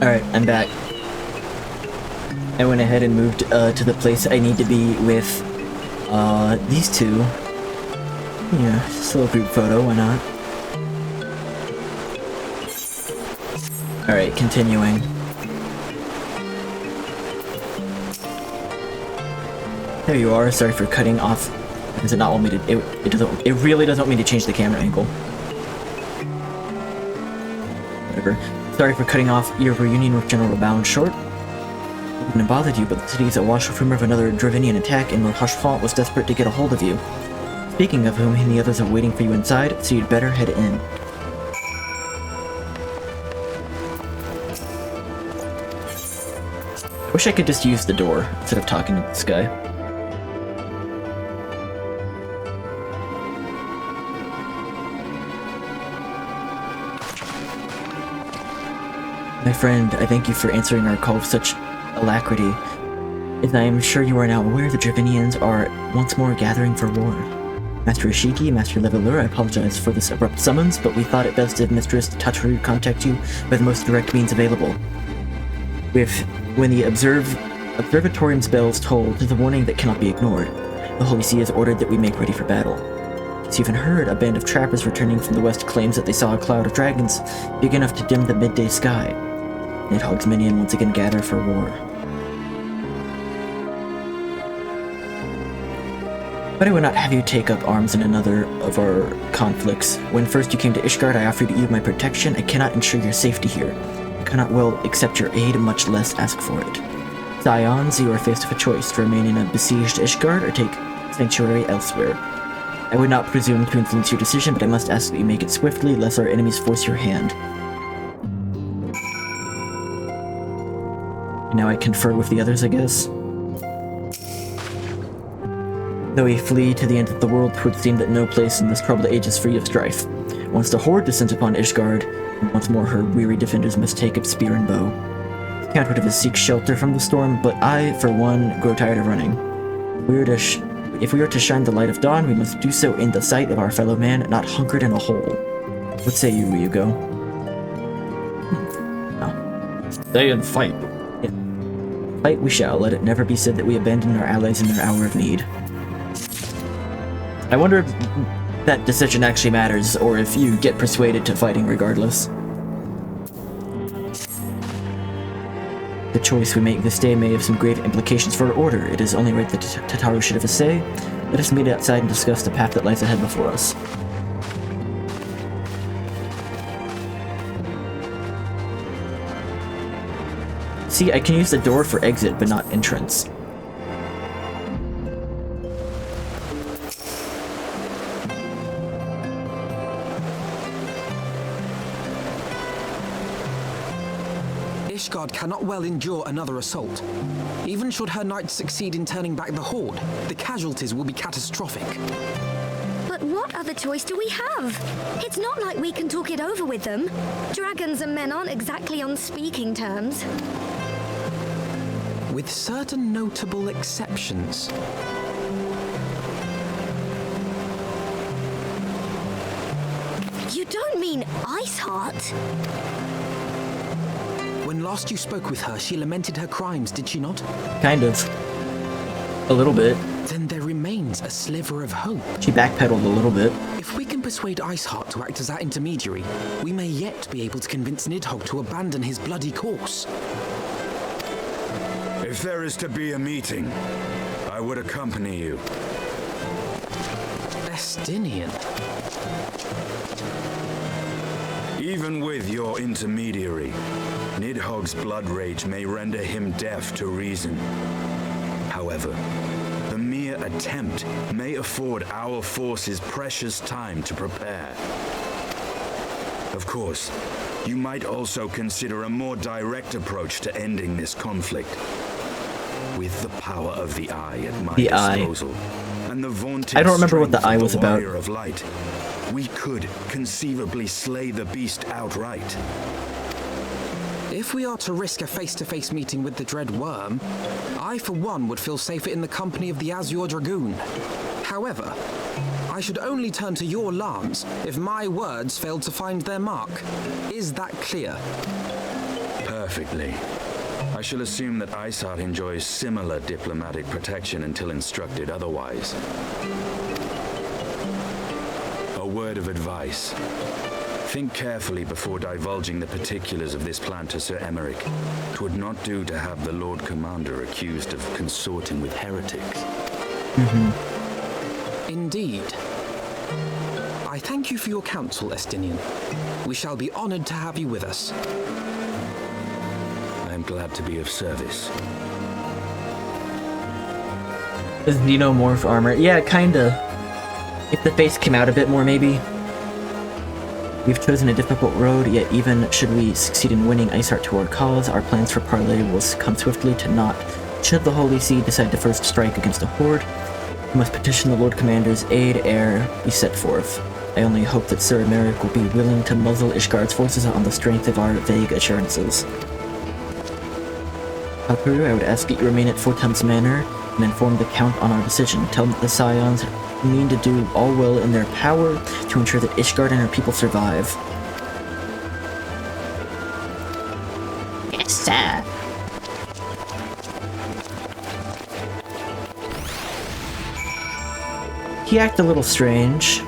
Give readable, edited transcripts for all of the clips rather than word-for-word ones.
Alright, I'm back. I went ahead and moved to the place I need to be with these two. Yeah, just a little group photo, why not? Alright, continuing. There you are, sorry for cutting off. Does it not want me to it really doesn't want me to change the camera angle. Whatever. Sorry for cutting off your reunion with General Bound short. It wouldn't have bothered you, but the city is awash with rumor of another Dravinian attack, and Lord Hushfont was desperate to get a hold of you. Speaking of whom, he and the others are waiting for you inside, so you'd better head in. I wish I could just use the door instead of talking to this guy. My friend, I thank you for answering our call with such alacrity. As I am sure you are now aware, the Dravinians are once more gathering for war. Master Ishiki, Master Leveler, I apologize for this abrupt summons, but we thought it best if Mistress Tataru contact you by the most direct means available. When the observatorium's bells toll, there's a warning that cannot be ignored. The Holy See has ordered that we make ready for battle. As you even heard, a band of trappers returning from the west claims that they saw a cloud of dragons big enough to dim the midday sky. Nidhogg's minion once again gather for war. But I would not have you take up arms in another of our conflicts. When first you came to Ishgard, I offered you my protection. I cannot ensure your safety here. I cannot well accept your aid, much less ask for it. Scions, you are faced with a choice, to remain in a besieged Ishgard or take sanctuary elsewhere. I would not presume to influence your decision, but I must ask that you make it swiftly, lest our enemies force your hand. And now I confer with the others, I guess. Though we flee to the end of the world, 'twould seem that no place in this troubled age is free of strife. Once the Horde descends upon Ishgard, and once more her weary defenders must take up spear and bow. The Count would have us seek shelter from the storm, but I, for one, grow tired of running. If we are to shine the light of dawn, we must do so in the sight of our fellow man, not hunkered in a hole. What say you, Ryugo? No. Stay and fight. Yeah. Fight we shall. Let it never be said that we abandon our allies in their hour of need. I wonder if that decision actually matters, or if you get persuaded to fighting regardless. The choice we make this day may have some grave implications for our order. It is only right that Tataru should have a say. Let us meet outside and discuss the path that lies ahead before us. See, I can use the door for exit, but not entrance. Ishgard cannot well endure another assault. Even should her knights succeed in turning back the Horde, the casualties will be catastrophic. But what other choice do we have? It's not like we can talk it over with them. Dragons and men aren't exactly on speaking terms. With certain notable exceptions. You don't mean Iceheart? When last you spoke with her, she lamented her crimes, did she not? Kind of. A little bit. Then there remains a sliver of hope. She backpedaled a little bit. If we can persuade Iceheart to act as our intermediary, we may yet be able to convince Nidhogg to abandon his bloody course. If there is to be a meeting, I would accompany you. Estinian. Even with your intermediary, Nidhogg's blood rage may render him deaf to reason. However, the mere attempt may afford our forces precious time to prepare. Of course, you might also consider a more direct approach to ending this conflict. With the power of the Eye at my disposal, and the vaunted I don't remember what the Eye was about. Warrior of Light, we could conceivably slay the beast outright. If we are to risk a face-to-face meeting with the Dread Worm, I for one would feel safer in the company of the Azure Dragoon. However, I should only turn to your lance if my words failed to find their mark. Is that clear? Perfect. perfectly. I shall assume that Isart enjoys similar diplomatic protection until instructed otherwise. A word of advice. Think carefully before divulging the particulars of this plan to Sir Emmerich. 'Twould not do to have the Lord Commander accused of consorting with heretics. Indeed. I thank you for your counsel, Estinian. We shall be honored to have you with us. I am glad to be of service. Does Nino morph armor? Yeah, kinda. If the face came out a bit more, maybe. We've chosen a difficult road, yet even should we succeed in winning Isart to our cause, our plans for parley will come swiftly to naught. Should the Holy See decide to first strike against a horde, we must petition the Lord Commander's aid ere we set forth. I only hope that Sir Emmerich will be willing to muzzle Ishgard's forces on the strength of our vague assurances. Alperu, I would ask that you remain at Fortem's Manor and inform the Count on our decision. Tell him that the Scions mean to do all well in their power to ensure that Ishgard and her people survive. Yes, sir. He acted a little strange.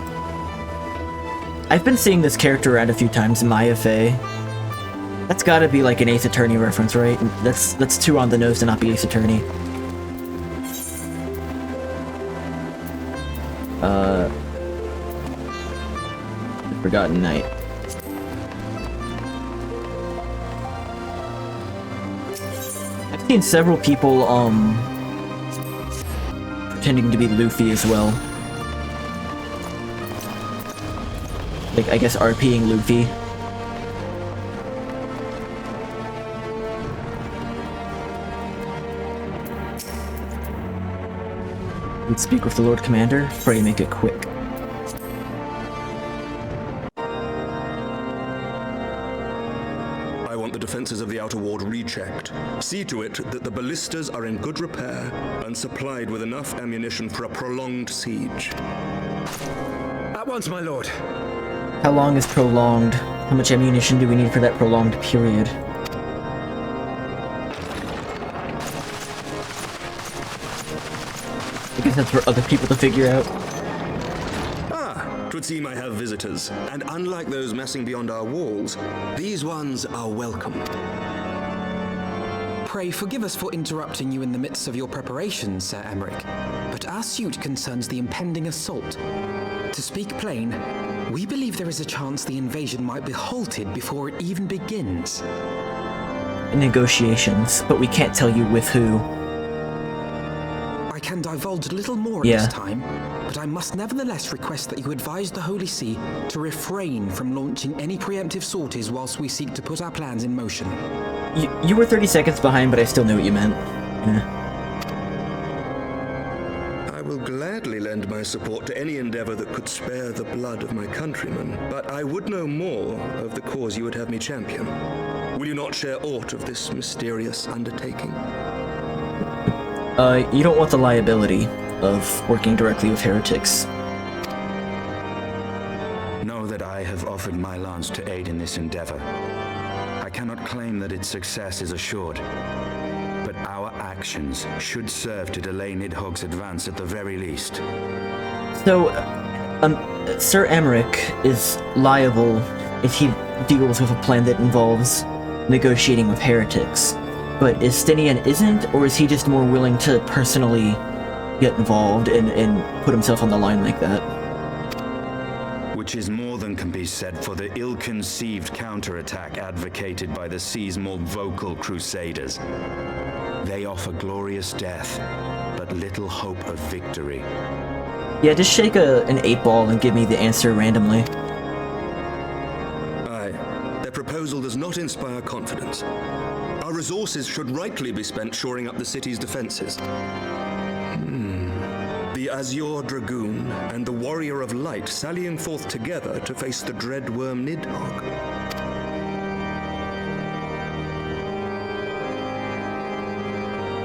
I've been seeing this character around a few times, Maya Fey. That's gotta be like an Ace Attorney reference, right? That's too on the nose to not be Ace Attorney. The Forgotten Knight. I've seen several people, pretending to be Luffy as well. Like, I guess RPing Luffy. Let's speak with the Lord Commander. Pray make it quick. I want the defenses of the outer ward rechecked. See to it that the ballistas are in good repair and supplied with enough ammunition for a prolonged siege. At once, my lord. How long is prolonged? How much ammunition do we need for that prolonged period? I guess that's for other people to figure out. Ah, 'twould seem I have visitors, and unlike those messing beyond our walls, these ones are welcome. Pray forgive us for interrupting you in the midst of your preparations, Sir Emmerich, but our suit concerns the impending assault. To speak plain, we believe there is a chance the invasion might be halted before it even begins. Negotiations, but we can't tell you with who. I can divulge little more at Yeah. this time, but I must nevertheless request that you advise the Holy See to refrain from launching any preemptive sorties whilst we seek to put our plans in motion. You were 30 seconds behind, but I still knew what you meant. Yeah. I will gladly lend my support to any endeavor that could spare the blood of my countrymen, but I would know more of the cause you would have me champion. Will you not share aught of this mysterious undertaking? You don't want the liability of working directly with heretics. Know that I have offered my lance to aid in this endeavor. I cannot claim that its success is assured, but our actions should serve to delay Nidhogg's advance at the very least. So, Sir Emmerich is liable if he deals with a plan that involves negotiating with heretics. But Estinian isn't, or is he just more willing to personally get involved and put himself on the line like that? Which is more than can be said for the ill-conceived counterattack advocated by the sea's more vocal crusaders. They offer glorious death, but little hope of victory. Yeah, just shake an 8-ball and give me the answer randomly. Aye, their proposal does not inspire confidence. Our resources should rightly be spent shoring up the city's defenses. The Azure Dragoon and the Warrior of Light sallying forth together to face the dread worm Nidhogg.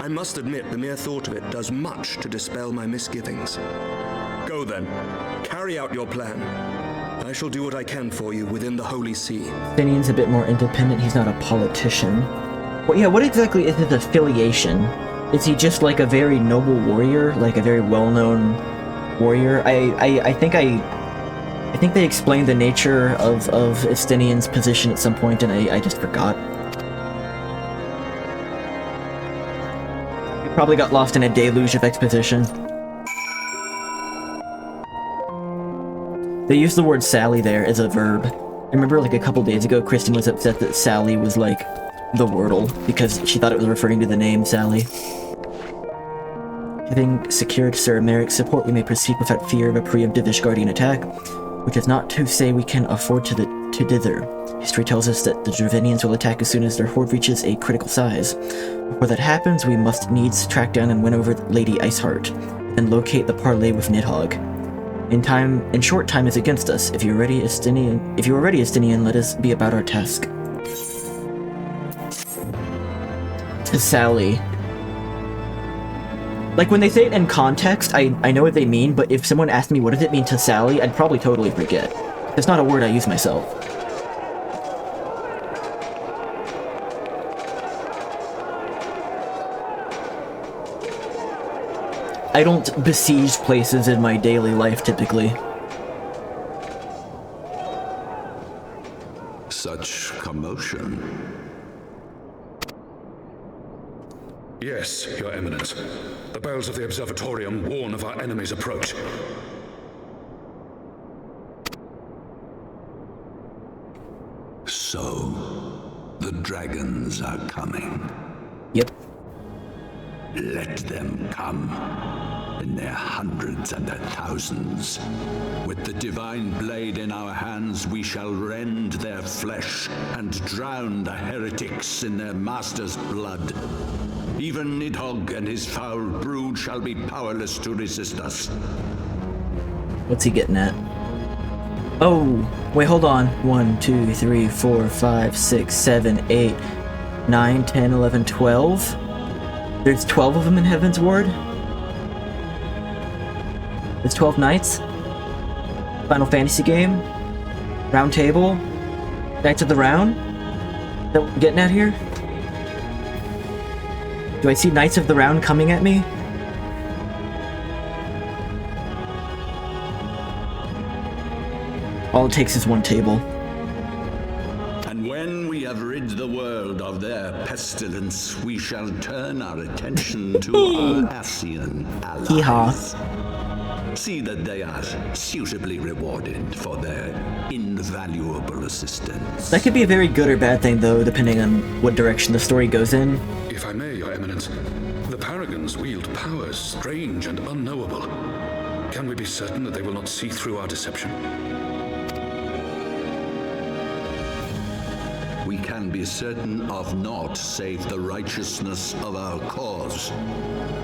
I must admit, the mere thought of it does much to dispel my misgivings. Go then, carry out your plan. I shall do what I can for you within the Holy See. Estinian's a bit more independent, he's not a politician. Well, yeah, what exactly is his affiliation? Is he just like a very noble warrior, like a very well-known warrior? I think they explained the nature of Estinian's position at some point, and I just forgot. We probably got lost in a deluge of exposition. They used the word Sally there as a verb. I remember like a couple days ago, Kristen was upset that Sally was like the Wordle because she thought it was referring to the name Sally. Having secured Sir Merrick's support, we may proceed without fear of a preemptive Ishgardian attack, which is not to say we can afford to dither. History tells us that the Dravinians will attack as soon as their horde reaches a critical size. Before that happens, we must needs track down and win over Lady Iceheart, and locate the parley with Nidhogg. In short, time is against us. If you are ready, Estinian, let us be about our task. To Sally. Like, when they say it in context, I know what they mean, but if someone asked me what does it mean to Sally, I'd probably totally forget. It's not a word I use myself. I don't besiege places in my daily life, typically. Such commotion. Yes, Your Eminence. The bells of the Observatorium warn of our enemy's approach. So, the dragons are coming. Yep. Let them come, in their hundreds and their thousands. With the divine blade in our hands, we shall rend their flesh and drown the heretics in their master's blood. Even Nidhogg and his foul brood shall be powerless to resist us. What's he getting at? Oh, wait, hold on. 1, 2, 3, 4, 5, 6, 7, 8, 9, 10, 11, 12. There's 12 of them in Heavensward? There's 12 knights? Final Fantasy game? Round table? Knights of the Round? Is that what we're getting at here? Do I see Knights of the Round coming at me? All it takes is one table. And when we have rid the world of their pestilence, we shall turn our attention to our Ascian allies. Hee-haw. See that they are suitably rewarded for their invaluable assistance. That could be a very good or bad thing, though, depending on what direction the story goes in. If I may, Your Eminence, the Paragons wield powers strange and unknowable. Can we be certain that they will not see through our deception? We can be certain of naught save the righteousness of our cause.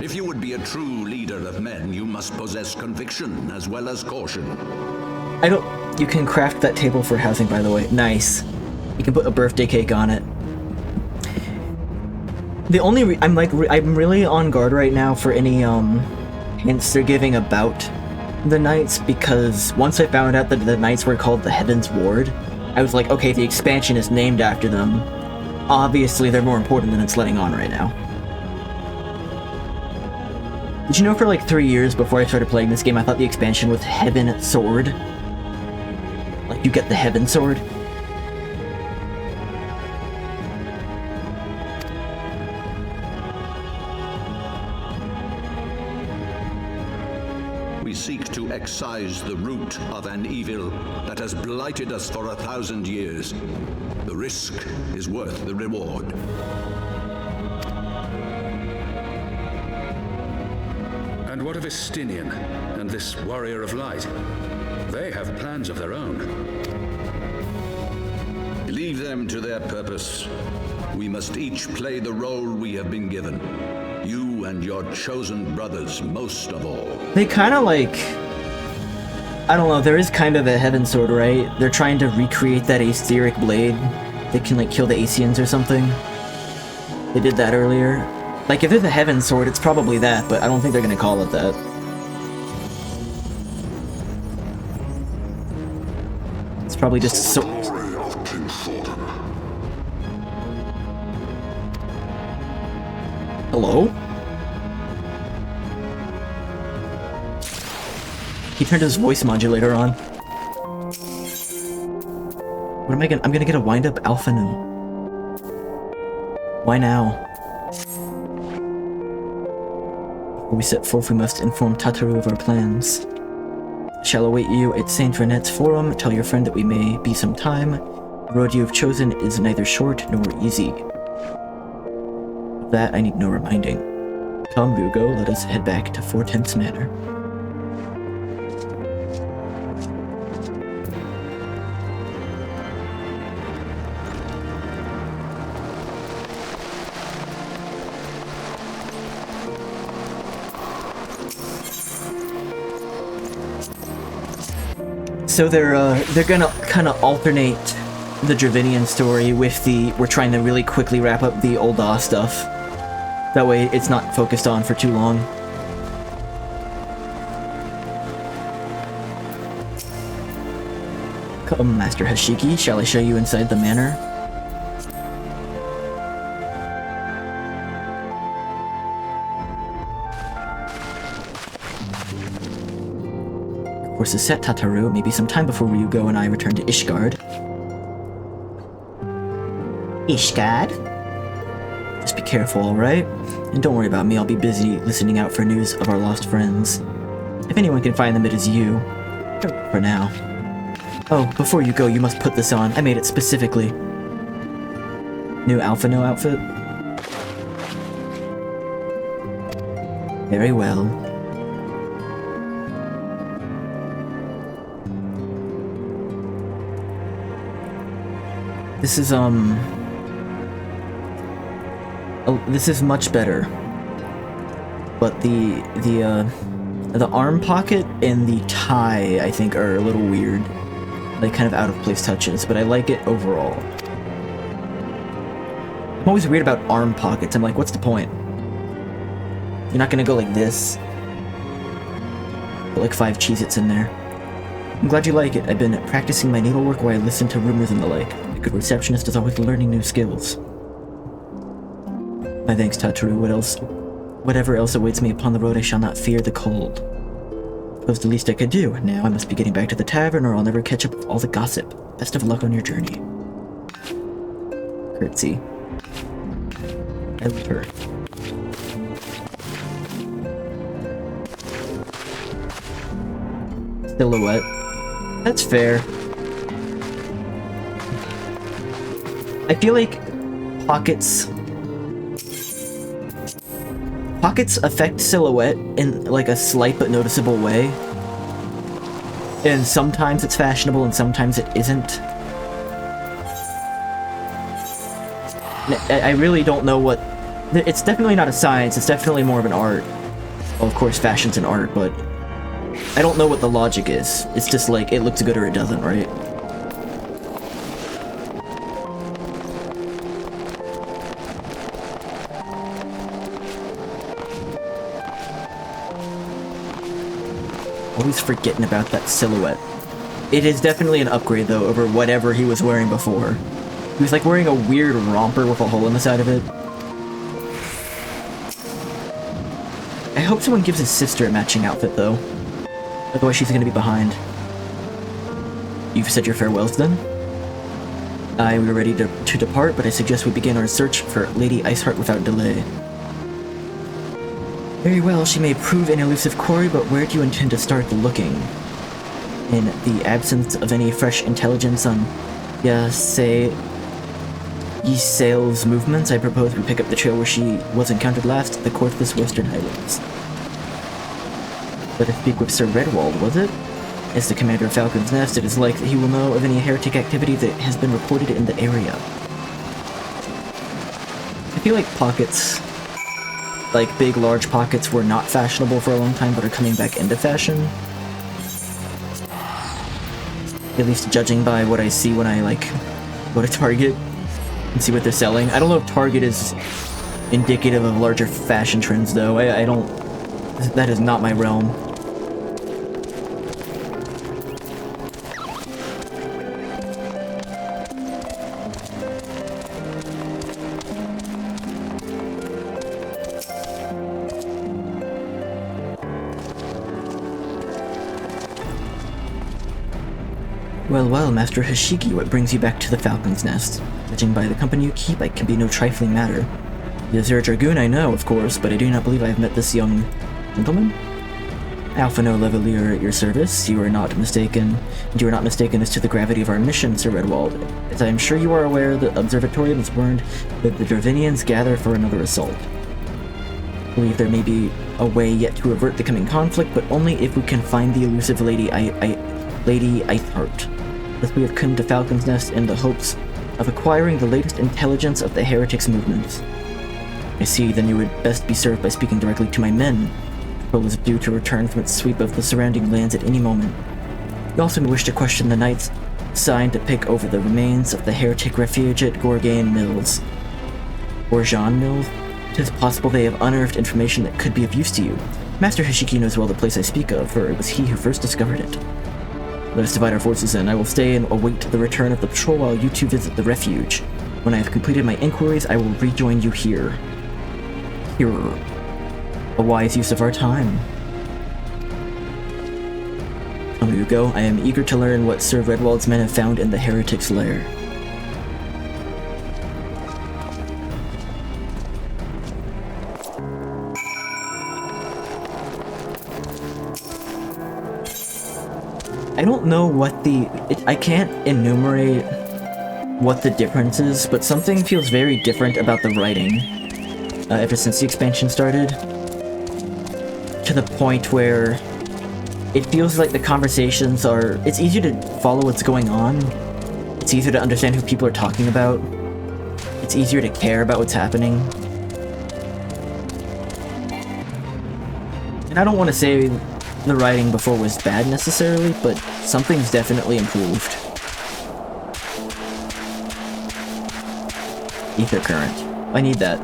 If you would be a true leader of men, you must possess conviction as well as caution. You can craft that table for housing, by the way. Nice. You can put a birthday cake on it. The only I'm really on guard right now for any hints they're giving about the knights, because once I found out that the knights were called the Heavensward, I was like, okay, the expansion is named after them. Obviously, they're more important than it's letting on right now. Did you know for like 3 years before I started playing this game, I thought the expansion was Heavensward? Like, you get the Heavensword? We seek to excise the root of an evil that has blighted us for 1,000 years. The risk is worth the reward. And what of Estinian and this warrior of light? They have plans of their own. Leave them to their purpose. We must each play the role we have been given. You and your chosen brothers, most of all. They kind of like... I don't know, there is kind of a Heavensword, right? They're trying to recreate that Aetheric blade that can like kill the Aesians or something. They did that earlier. Like, if there's a Heavensword, it's probably that, but I don't think they're gonna call it that. It's probably just so... Hello? He turned his voice modulator on. What am I gonna- I'm gonna get a wind-up alpha now. Why now? Before we set forth, we must inform Tataru of our plans. I shall await you at Saint Renette's Forum. Tell your friend that we may be some time. The road you have chosen is neither short nor easy. Of that I need no reminding. Come, Bugo, let us head back to 4/10 Manor. So they're gonna kind of alternate the Dravinian story with the we're trying to really quickly wrap up the Ul'dah stuff. That way it's not focused on for too long. Come, Master Hashiki, shall I show you inside the manor? Of course, is set, Tataru. Maybe some time before Ryugo and I return to Ishgard. Ishgard? Just be careful, alright? And don't worry about me, I'll be busy listening out for news of our lost friends. If anyone can find them, it is you. For now. Oh, before you go, you must put this on. I made it specifically. New Alpha No outfit? Very well. This is, oh, this is much better. But the arm pocket and the tie, I think, are a little weird. Like, kind of out-of-place touches, but I like it overall. I'm always weird about arm pockets. I'm like, what's the point? You're not gonna go like this. Put like 5 Cheez-Its in there. I'm glad you like it. I've been practicing my needlework while I listen to rumors and the like. A good receptionist is always learning new skills. My thanks, Tataru. Whatever else awaits me upon the road, I shall not fear the cold. That was the least I could do. Now I must be getting back to the tavern or I'll never catch up with all the gossip. Best of luck on your journey. Curtsy. I love her. Silhouette. That's fair. I feel like pockets affect silhouette in like a slight but noticeable way. And sometimes it's fashionable and sometimes it isn't. I really don't know what... It's definitely not a science, it's definitely more of an art. Well, of course, fashion's an art, but I don't know what the logic is. It's just like, it looks good or it doesn't, right? Always forgetting about that silhouette. It is definitely an upgrade, though, over whatever he was wearing before. He was like wearing a weird romper with a hole in the side of it. I hope someone gives his sister a matching outfit, though. Otherwise she's gonna be behind. You've said your farewells, then? We are ready to depart, but I suggest we begin our search for Lady Iceheart without delay. Very well, she may prove an elusive quarry, but where do you intend to start the looking? In the absence of any fresh intelligence on Ysael's movements, I propose we pick up the trail where she was encountered last, the Corthus Western Highlands. But to speak with Sir Redwald, was it? As the commander of Falcon's Nest, it is likely he will know of any heretic activity that has been reported in the area. I feel like pockets, like big, large pockets, were not fashionable for a long time, but are coming back into fashion. At least judging by what I see when I, like, go to Target and see what they're selling. I don't know if Target is indicative of larger fashion trends, though. I don't... That is not my realm. Well, well, Master Hashiki, what brings you back to the Falcon's Nest? Judging by the company you keep, it can be no trifling matter. The Azure Dragoon I know, of course, but I do not believe I have met this young gentleman. Alpha No Levelier at your service. You are not mistaken as to the gravity of our mission, Sir Redwald. As I am sure you are aware, the Observatorium has warned that the Dravinians gather for another assault. I believe there may be a way yet to avert the coming conflict, but only if we can find the elusive Lady Eithart. Thus we have come to Falcon's Nest in the hopes of acquiring the latest intelligence of the heretics' movements. I see, then you would best be served by speaking directly to my men. The patrol is due to return from its sweep of the surrounding lands at any moment. You also may wish to question the knights assigned to pick over the remains of the heretic refuge at Gorgan Mills. Gorjan Mills? It is possible they have unearthed information that could be of use to you. Master Hashiki knows well the place I speak of, for it was he who first discovered it. Let us divide our forces then. I will stay and await the return of the patrol while you two visit the refuge. When I have completed my inquiries, I will rejoin you here. Here. A wise use of our time. On you go. I am eager to learn what Sir Redwald's men have found in the heretic's lair. I don't know what I can't enumerate what the difference is, but something feels very different about the writing ever since the expansion started, to the point where it feels like the conversations it's easier to follow what's going on, it's easier to understand who people are talking about, it's easier to care about what's happening. And I don't want to say the writing before was bad necessarily, but something's definitely improved. Ether current. I need that.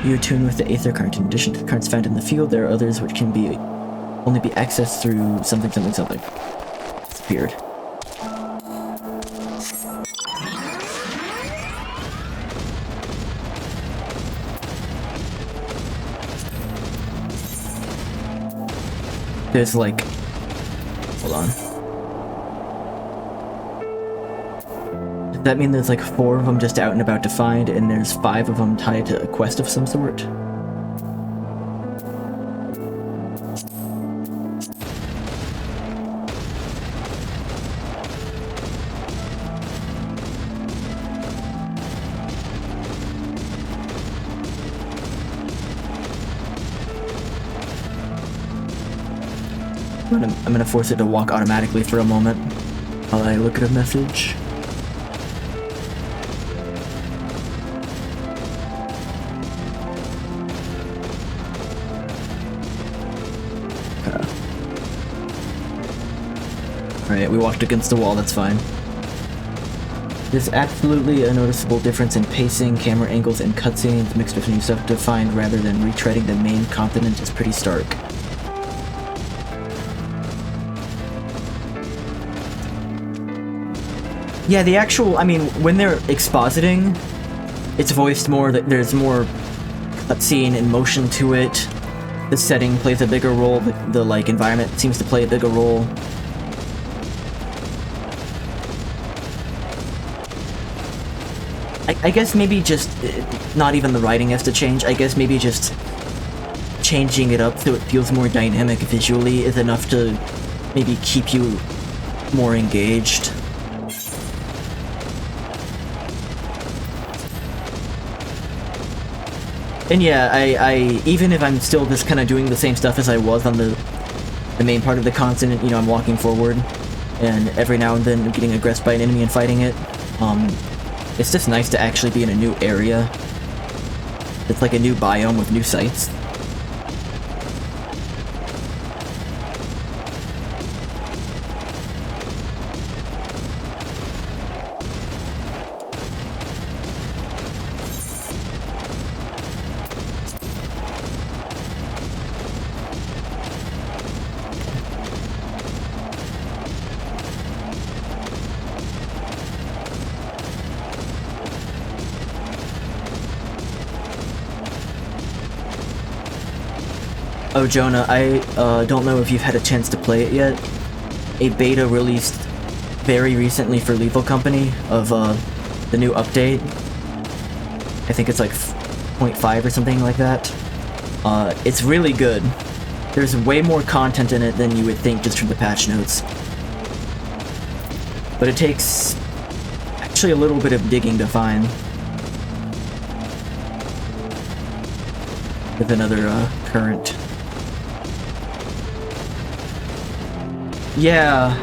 You attune with the Aether current. In addition to the currents found in the field, there are others which can only be accessed through something. Disappeared. There's like... Hold on. Does that mean there's like 4 of them just out and about to find, and there's 5 of them tied to a quest of some sort? I'm gonna force it to walk automatically for a moment while I look at a message. Alright, we walked against the wall, that's fine. There's absolutely a noticeable difference in pacing, camera angles, and cutscenes mixed with new stuff to find rather than retreading the main continent is pretty stark. Yeah, the actual, I mean, when they're expositing, it's voiced more, there's more cutscene and motion to it. The setting plays a bigger role, the like, environment seems to play a bigger role. I guess maybe just, not even the writing has to change, I guess maybe just changing it up so it feels more dynamic visually is enough to maybe keep you more engaged. And yeah, I even if I'm still just kind of doing the same stuff as I was on the main part of the continent, you know, I'm walking forward, and every now and then I'm getting aggressed by an enemy and fighting it. It's just nice to actually be in a new area. It's like a new biome with new sights. Oh, Jonah, I don't know if you've had a chance to play it yet. A beta released very recently for Lethal Company of the new update. I think it's like 0.5 or something like that. It's really good. There's way more content in it than you would think just from the patch notes. But it takes actually a little bit of digging to find. With another current. Yeah.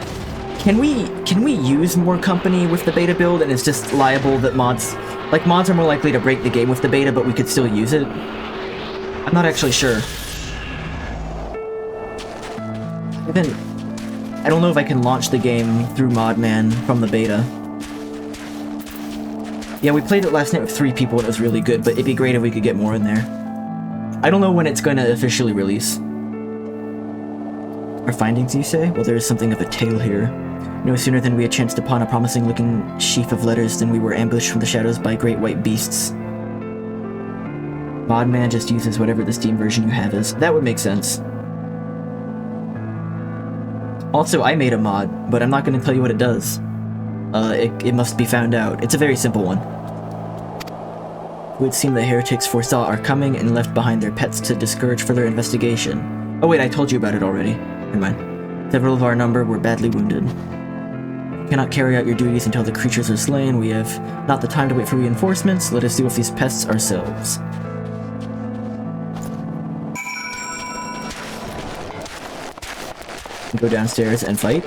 Can we use more company with the beta build, and it's just liable that mods are more likely to break the game with the beta, but we could still use it? I'm not actually sure. I don't know if I can launch the game through Modman from the beta. Yeah, we played it last night with 3 people and it was really good, but it'd be great if we could get more in there. I don't know when it's going to officially release. Our findings, you say? Well, there is something of a tale here. No sooner than we had chanced upon a promising-looking sheaf of letters than we were ambushed from the shadows by great white beasts. Modman just uses whatever the Steam version you have is. That would make sense. Also, I made a mod, but I'm not going to tell you what it does. It must be found out. It's a very simple one. It would seem the heretics foresaw our coming and left behind their pets to discourage further investigation. Oh wait, I told you about it already. Never mind. Several of our number were badly wounded. We cannot carry out your duties until the creatures are slain. We have not the time to wait for reinforcements. Let us deal with these pests ourselves. Go downstairs and fight.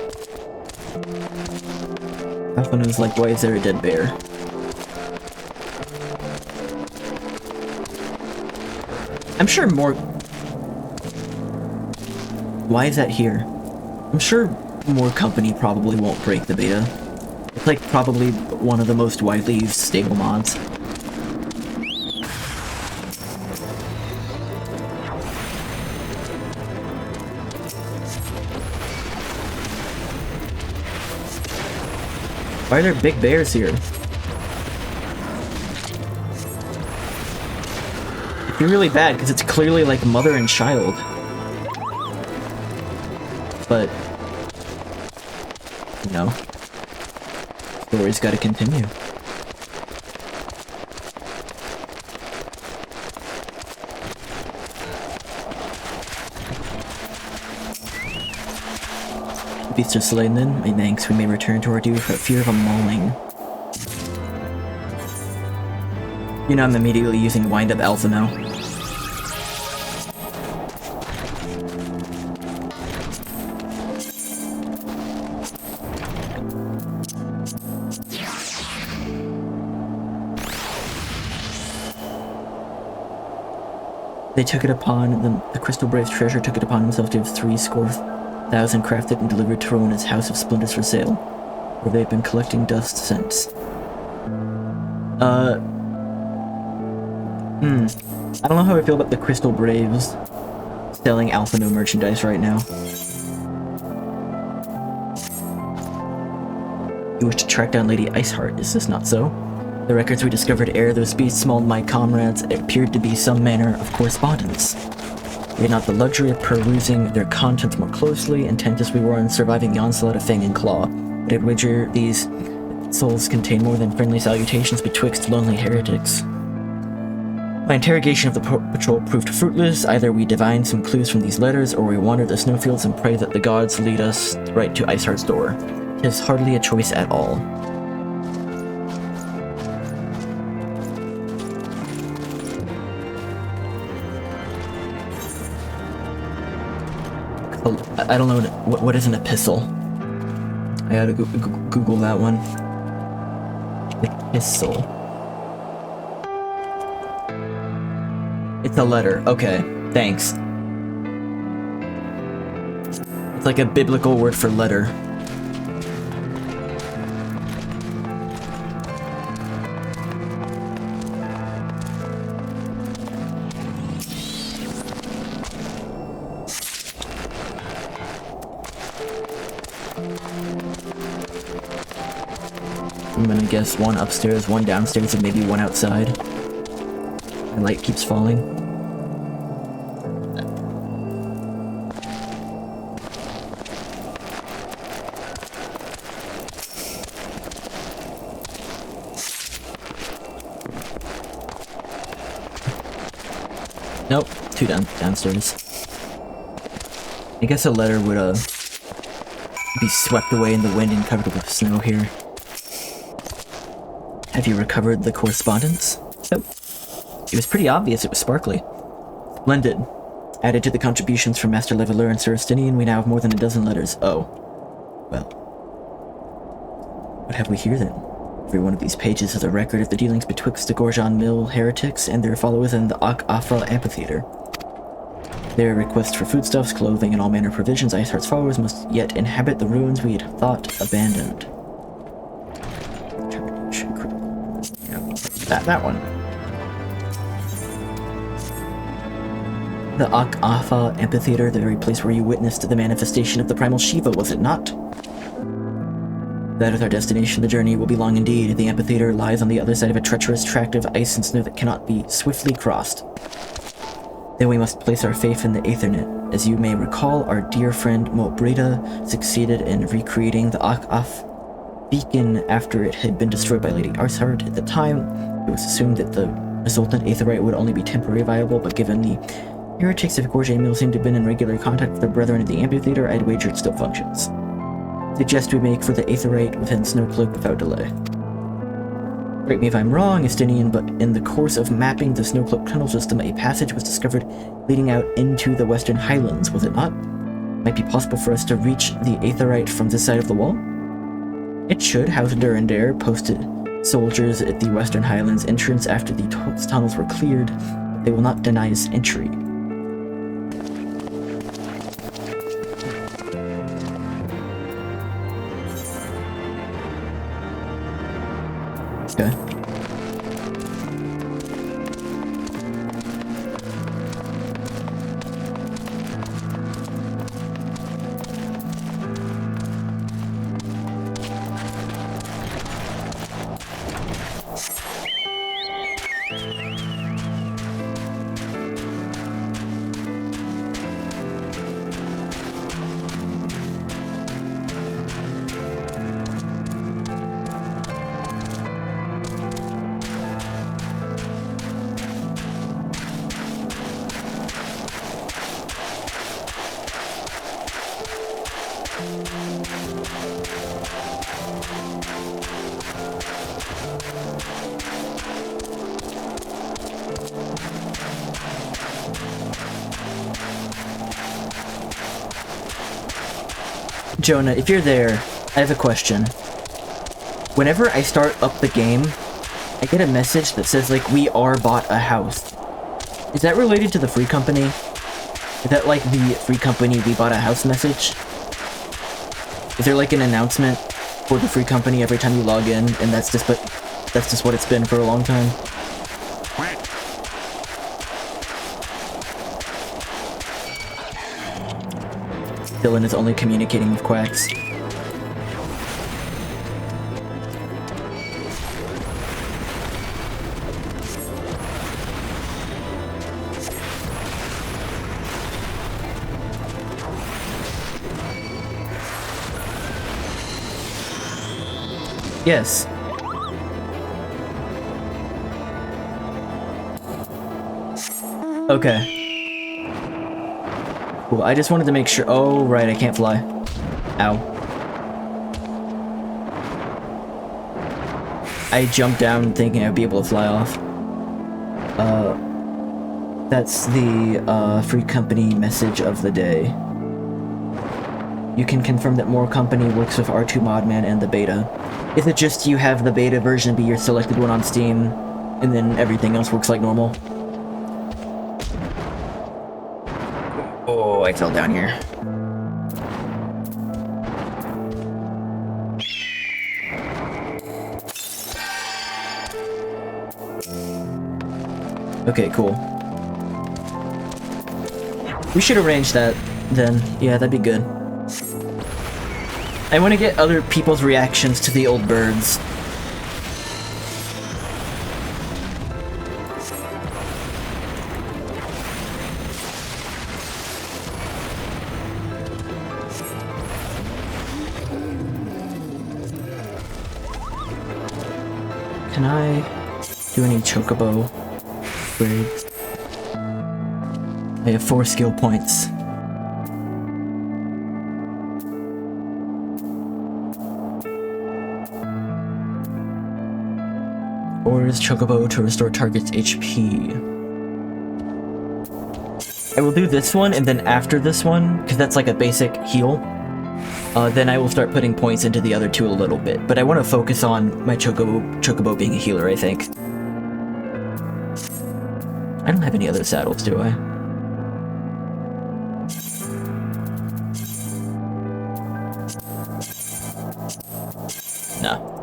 Alpha is like, why is there a dead bear? I'm sure more... Why is that here? I'm sure more company probably won't break the beta. It's like probably one of the most widely used stable mods. Why are there big bears here? It'd be really bad because it's clearly like mother and child. But, you know, story's gotta continue. Beasts are slain then? My thanks, we may return to our duty without fear of a mauling. You know I'm immediately using Wind Up Alpha now. They took it upon, the Crystal Brave's treasure took it upon himself to have 70,000 crafted and delivered to Rona's House of Splendors for sale, where they've been collecting dust since. I don't know how I feel about the Crystal Braves selling Alpha No merchandise right now. You wish to track down Lady Iceheart, is this not so? The records we discovered ere those beasts mauled my comrades appeared to be some manner of correspondence. We had not the luxury of perusing their contents more closely, intent as we were on surviving the onslaught of Fang and Claw, but I'd wager these souls contain more than friendly salutations betwixt lonely heretics. My interrogation of the patrol proved fruitless. Either we divined some clues from these letters, or we wandered the snowfields and pray that the gods lead us right to Iceheart's door. 'Tis hardly a choice at all. I don't know what is an epistle. I gotta Google that one. Epistle. It's a letter. Okay, thanks. It's like a biblical word for letter. I'm gonna guess one upstairs, one downstairs, and maybe one outside. The light keeps falling. Nope, two downstairs. I guess a letter would, be swept away in the wind and covered with snow here. Have you recovered the correspondence? Yep. It was pretty obvious it was sparkly. Splendid. Added to the contributions from Master Leveler and Sir Estinian, we now have more than a dozen letters. Oh. Well. What have we here then? Every one of these pages is a record of the dealings betwixt the Gorjan Mill heretics and their followers in the Ak-Afa amphitheater. Their requests for foodstuffs, clothing, and all manner of provisions, Iceheart's followers must yet inhabit the ruins we had thought abandoned. That one. The Ak-Afa amphitheater, the very place where you witnessed the manifestation of the primal Shiva, was it not? That is our destination. The journey will be long indeed. The amphitheater lies on the other side of a treacherous tract of ice and snow that cannot be swiftly crossed. Then we must place our faith in the Aethernet. As you may recall, our dear friend Mobreda succeeded in recreating the Ak-Af beacon after it had been destroyed by Lady Arshart. At the time, it was assumed that the resultant Aetherite would only be temporarily viable, but given the heretics of Gorjan Mill seem to have been in regular contact with their brethren at the amphitheater, I'd wager it still functions. Suggest we make for the Aetherite within Snowcloak without delay. Correct me if I'm wrong, Estinian, but in the course of mapping the Snowcloak tunnel system, a passage was discovered leading out into the Western Highlands, was it not? Might be possible for us to reach the Aetherite from this side of the wall? It should. House Durandare posted soldiers at the Western Highlands entrance after the tunnels were cleared. They will not deny us entry. Okay. Jonah, if you're there, I have a question. Whenever I start up the game, I get a message that says, like, we are bought a house. Is that related to the free company? Is that like the free company we bought a house message? Is there like an announcement for the free company every time you log in, and that's just what it's been for a long time? Dylan is only communicating with quacks. Yes. Okay. Cool, I just wanted to make sure— oh, right, I can't fly. Ow. I jumped down thinking I'd be able to fly off. That's the, free company message of the day. You can confirm that more company works with R2 Modman and the beta. Is it just you have the beta version be your selected one on Steam, and then everything else works like normal? Oh, I fell down here. Okay, cool. We should arrange that then. Yeah, that'd be good. I want to get other people's reactions to the old birds. Can I do any chocobo upgrades? I have 4 skill points. Ors Chocobo to restore target's HP. I will do this one, and then after this one, because that's like a basic heal, then I will start putting points into the other 2 a little bit. But I want to focus on my Chocobo being a healer, I think. I don't have any other saddles, do I? No.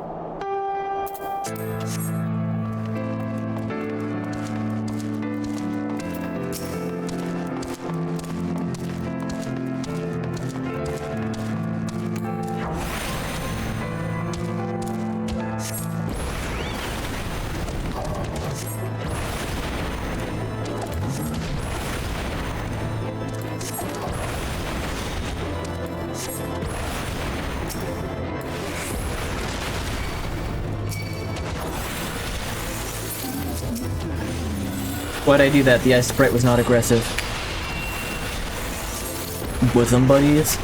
Why'd I do that? The ice sprite was not aggressive. Bosom buddies?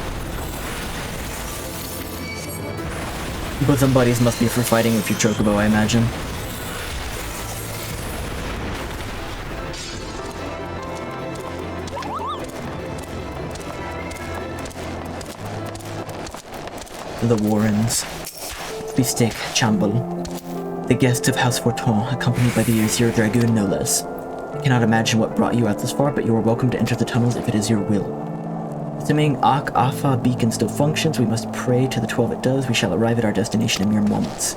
Bosom buddies must be for fighting with your Chocobo, I imagine. The Warrens. Beefsteak Chambal. The guests of House Forton, accompanied by the Azure Dragoon, no less. I cannot imagine what brought you out this far, but you are welcome to enter the tunnels if it is your will. Assuming Afa beacon still functions, we must pray to the 12 it does. We shall arrive at our destination in mere moments.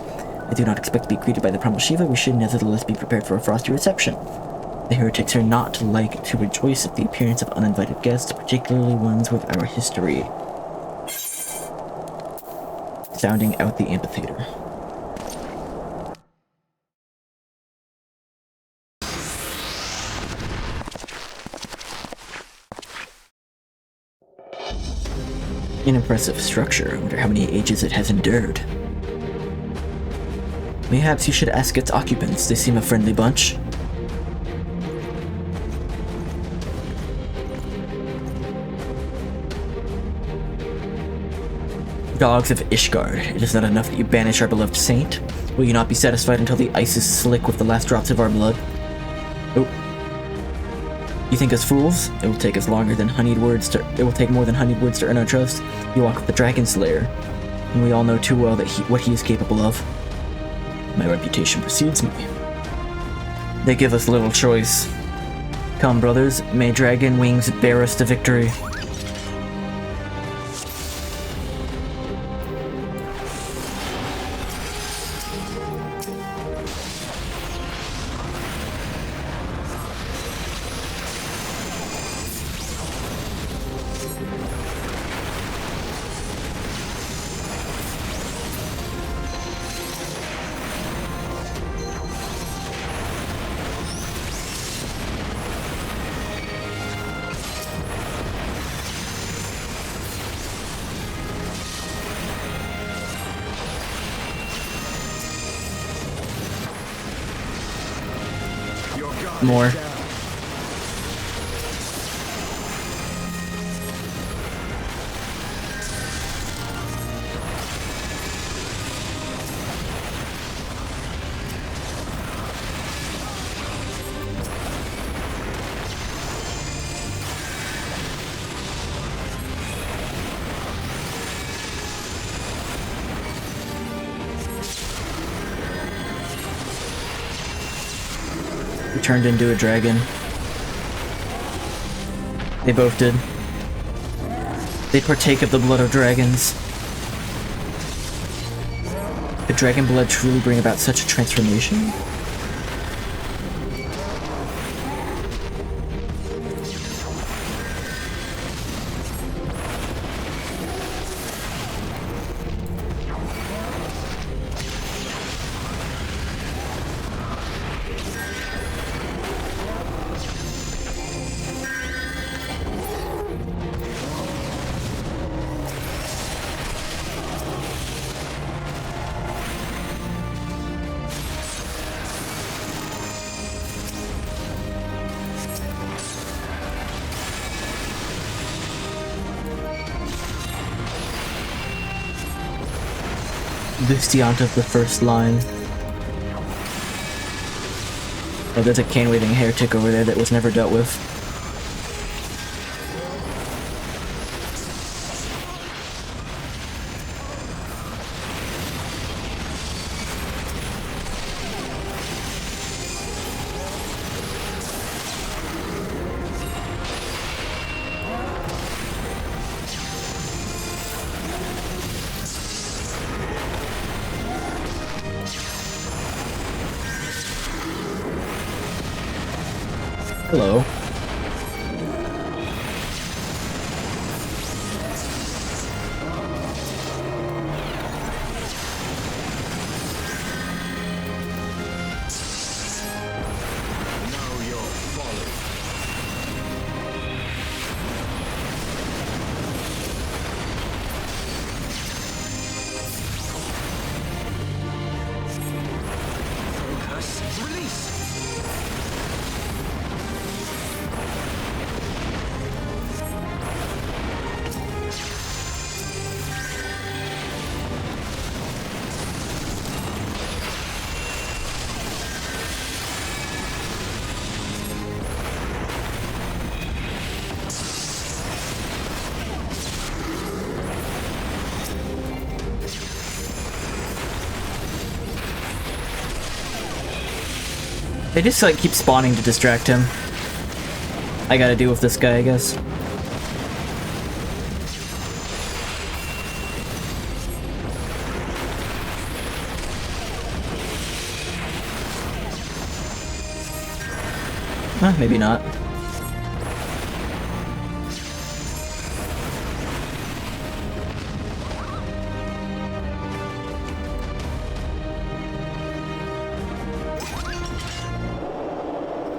I do not expect to be greeted by the primal Shiva. We should nevertheless be prepared for a frosty reception. The heretics are not like to rejoice at the appearance of uninvited guests, particularly ones with our history. Sounding out the amphitheater. An impressive structure. I wonder how many ages it has endured. Mayhaps you should ask its occupants. They seem a friendly bunch. Dogs of Ishgard, it is not enough that you banish our beloved saint. Will you not be satisfied until the ice is slick with the last drops of our blood? Oh. You think us fools? It will take more than honeyed words to earn our trust. You walk with the Dragon Slayer, and we all know too well that what he is capable of. My reputation precedes me. They give us little choice. Come, brothers, may dragon wings bear us to victory. More. Turned into a dragon. They both did. They partake of the blood of dragons. Could dragon blood truly bring about such a transformation? Luciant of the first line. Oh, there's a cane-waving heretic over there that was never dealt with. Hello. They just like keep spawning to distract him. I gotta deal with this guy, I guess. Maybe not.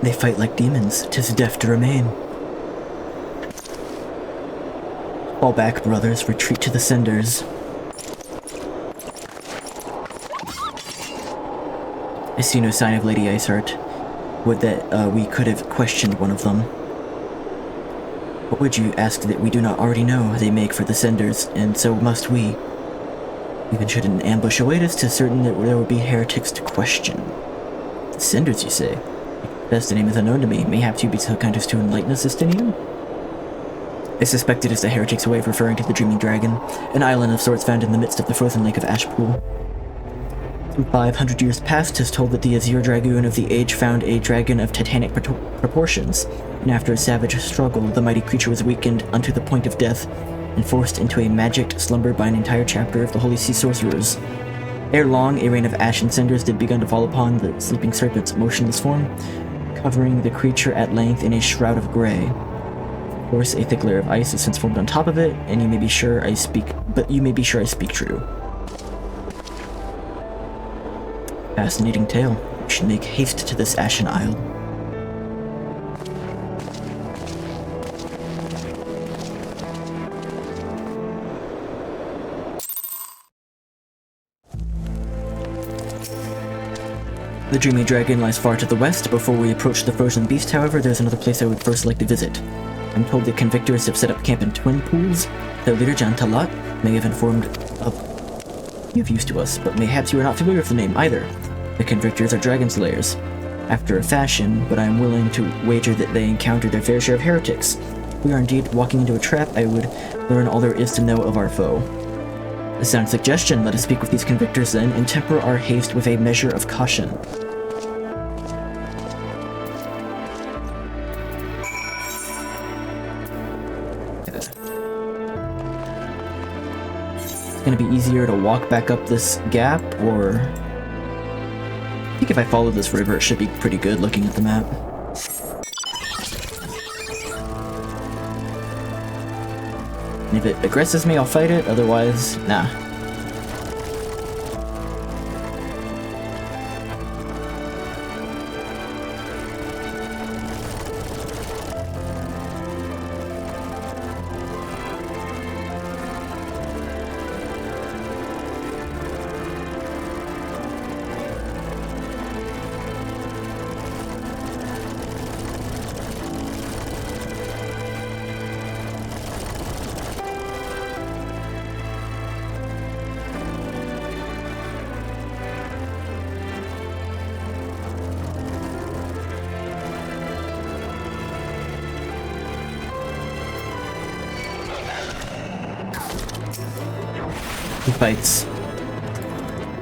They fight like demons, 'tis death to remain. Fall back, brothers, retreat to the cinders. I see no sign of Lady Iceheart. Would that we could have questioned one of them. What would you ask that we do not already know they make for the cinders, and so must we? Even should an ambush await us, 'tis certain that there will be heretics to question. The cinders, you say? Best the name is unknown to me. Mayhaps you be so kind as to enlighten us, Justinian? I suspect it is the heretic's way of referring to the Dreaming Dragon, an island of sorts found in the midst of the frozen lake of Ashpool. Some 500 years past, 'tis told that the Azure Dragoon of the age found a dragon of titanic proportions, and after a savage struggle, the mighty creature was weakened unto the point of death, and forced into a magicked slumber by an entire chapter of the Holy Sea Sorcerers. Ere long, a rain of ash and cinders did begin to fall upon the sleeping serpent's motionless form, covering the creature at length in a shroud of grey. Of course, a thick layer of ice has since formed on top of it, and you may be sure I speak true. Fascinating tale. We should make haste to this ashen isle. The Dreaming Dragon lies far to the west. Before we approach the frozen beast, however, there's another place I would first like to visit. I'm told the convictors have set up camp in Twin Pools. Their leader, Jan Talat, may have informed of use to us, but mayhaps you are not familiar with the name either. The convictors are dragon slayers, after a fashion, but I am willing to wager that they encounter their fair share of heretics. If we are indeed walking into a trap, I would learn all there is to know of our foe. A sound suggestion. Let us speak with these convictors then, and temper our haste with a measure of caution. It's gonna be easier to walk back up this gap, or... I think if I follow this river, it should be pretty good looking at the map. And if it aggresses me, I'll fight it, otherwise, nah. He fights.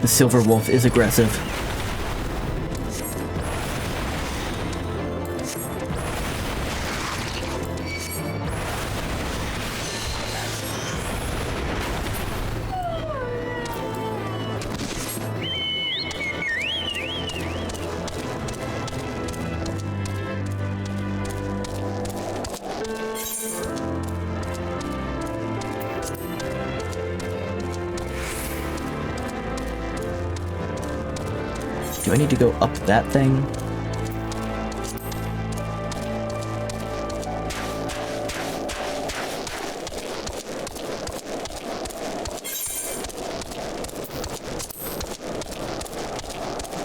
The Silver Wolf is aggressive. Do I need to go up that thing?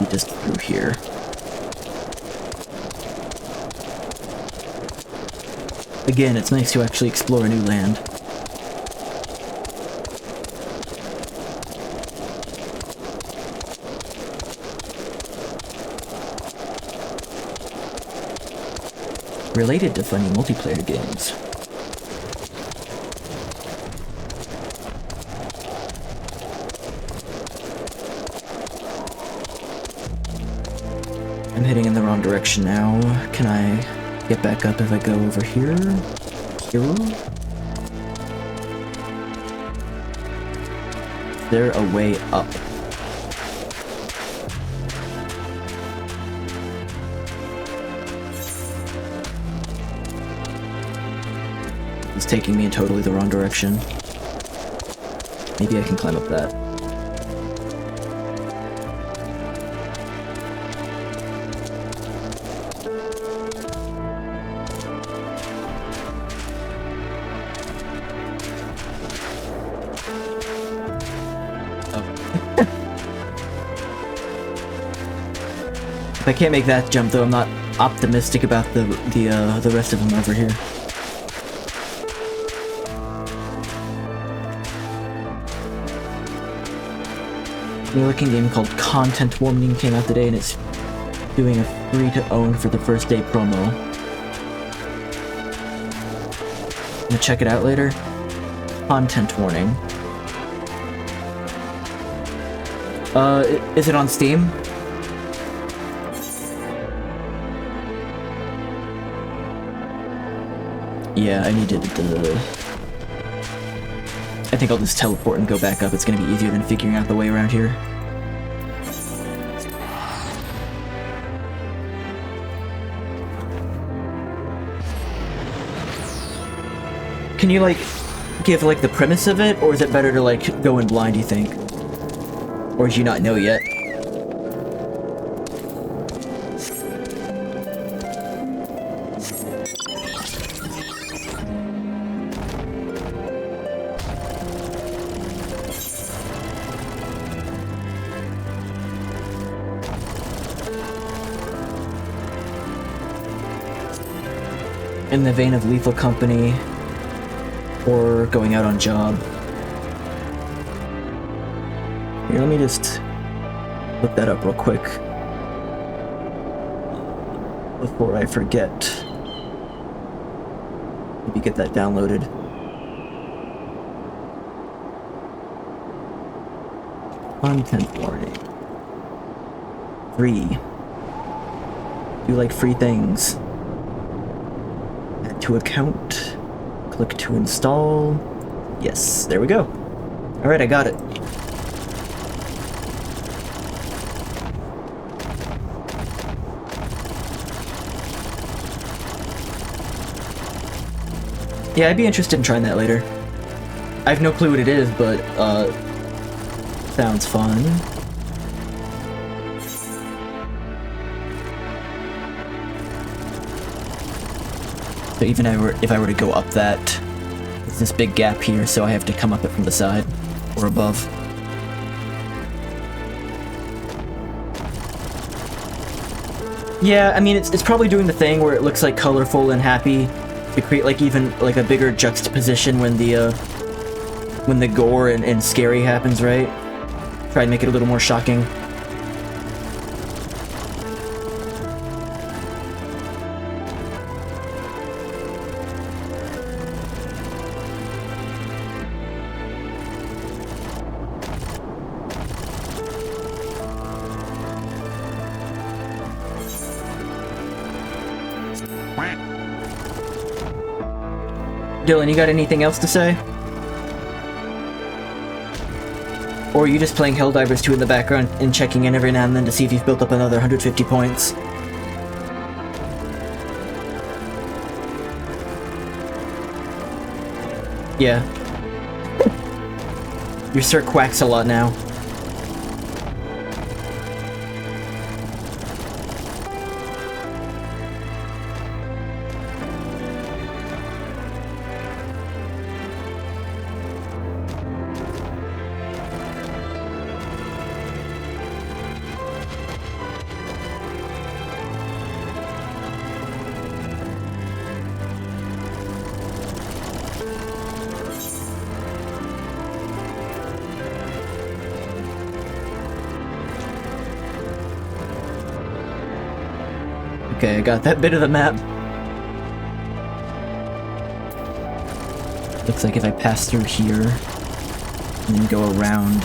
Maybe just through here. Again, it's nice to actually explore a new land. Related to funny multiplayer games. I'm heading in the wrong direction now. Can I get back up if I go over here? Here? Is there a way up? It's taking me in totally the wrong direction. Maybe I can climb up that. If I can't make that jump though, I'm not optimistic about the rest of them over here. New looking game called Content Warning came out today and it's doing a free to own for the first day promo. Gonna check it out later. Content Warning. Is it on Steam? Yeah, I need to... I think I'll just teleport and go back up. It's gonna be easier than figuring out the way around here. Can you, like, give, like, the premise of it? Or is it better to, like, go in blind, you think? Or do you not know yet? In the vein of Lethal Company, or going out on job. Here, let me just look that up real quick before I forget. Maybe get that downloaded. Content warning. Free. Do you like free things? Add to account. Click to install. Yes, there we go. Alright, I got it. Yeah, I'd be interested in trying that later. I have no clue what it is, but, sounds fun. So even if I were to go up that, there's this big gap here, so I have to come up it from the side, or above. Yeah, I mean, it's probably doing the thing where it looks like colorful and happy to create like even like a bigger juxtaposition when the gore and scary happens, right? Try and make it a little more shocking. Dylan, you got anything else to say? Or are you just playing Helldivers 2 in the background and checking in every now and then to see if you've built up another 150 points? Yeah. Your Sir quacks a lot now. Okay, I got that bit of the map. Looks like if I pass through here and then go around.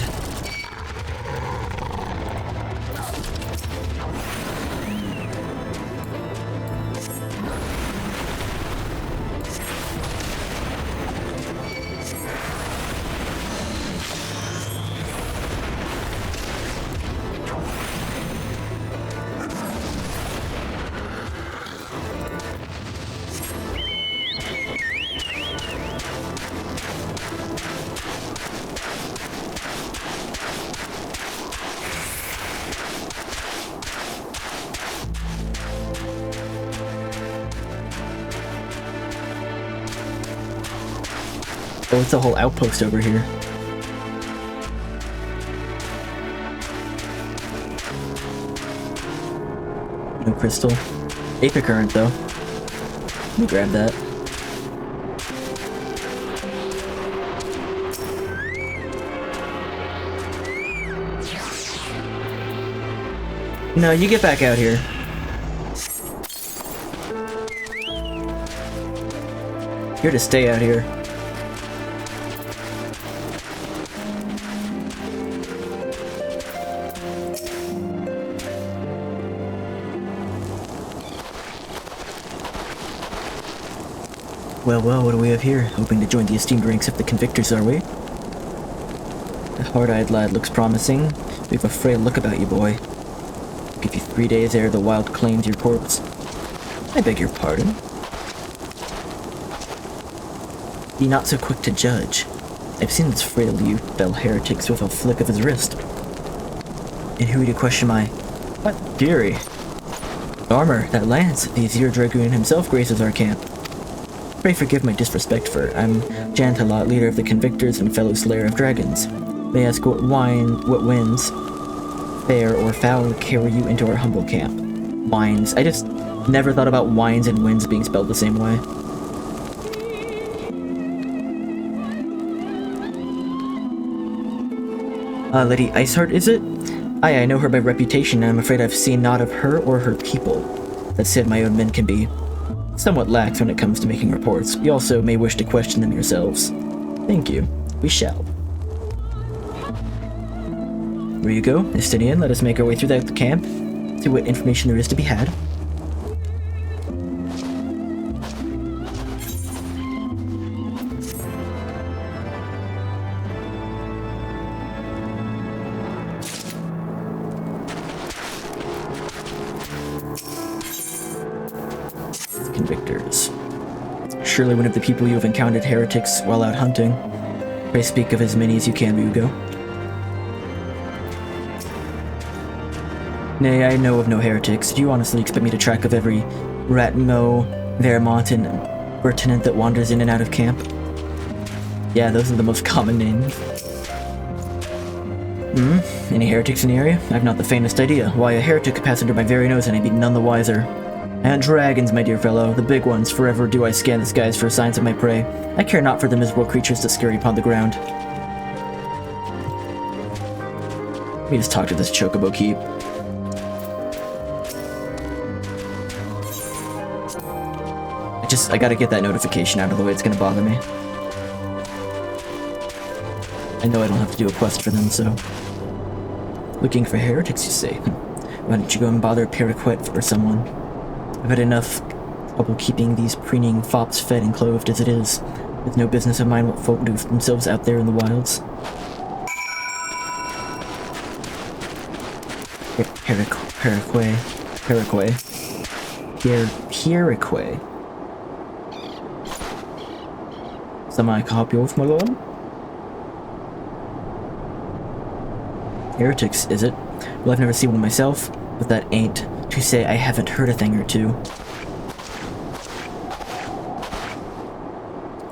Oh, it's a whole outpost over here. No crystal. Apic current though. Let me grab that. No, you get back out here. You're to stay out here. Well, what do we have here? Hoping to join the esteemed ranks of the convictors, are we? The hard-eyed lad looks promising. We have a frail look about you, boy. I'll give you 3 days ere the wild claims your corpse. I beg your pardon? Be not so quick to judge. I've seen this frail youth fell heretics with a flick of his wrist. And who are you to question my... What? Dearie. Armor, that lance, the Azure Dragoon himself graces our camp. Pray forgive my disrespect for her. I'm Jantalot, leader of the Convictors and fellow slayer of dragons. May I ask what winds, fair or foul, carry you into our humble camp? Wines. I just never thought about wines and winds being spelled the same way. Lady Iceheart, is it? Aye, I know her by reputation, and I'm afraid I've seen naught of her or her people. That said, my own men can be somewhat lax when it comes to making reports. You also may wish to question them yourselves. Thank you. We shall. Where you go, Estinian, let us make our way through the camp, see what information there is to be had. Convictors. Surely one of the people you have encountered heretics while out hunting. Pray speak of as many as you can, Hugo. Nay, I know of no heretics. Do you honestly expect me to track of every Ratmo, Vermont, and Bertinant that wanders in and out of camp? Yeah, those are the most common names. Any heretics in the area? I've not the faintest idea. Why, a heretic could pass under my very nose and I'd be none the wiser. And dragons, my dear fellow, the big ones. Forever do I scan the skies for signs of my prey. I care not for the miserable creatures that scurry upon the ground. Let me just talk to this chocobo keep. I gotta get that notification out of the way. It's gonna bother me. I know I don't have to do a quest for them, so... Looking for heretics, you say? Why don't you go and bother Periquet or someone? I've had enough trouble keeping these preening fops fed and clothed as it is. It's no business of mine what folk do for themselves out there in the wilds. Paraquay. Something I can help you with, my lord? Heretics, is it? Well, I've never seen one myself, but that ain't to say I haven't heard a thing or two.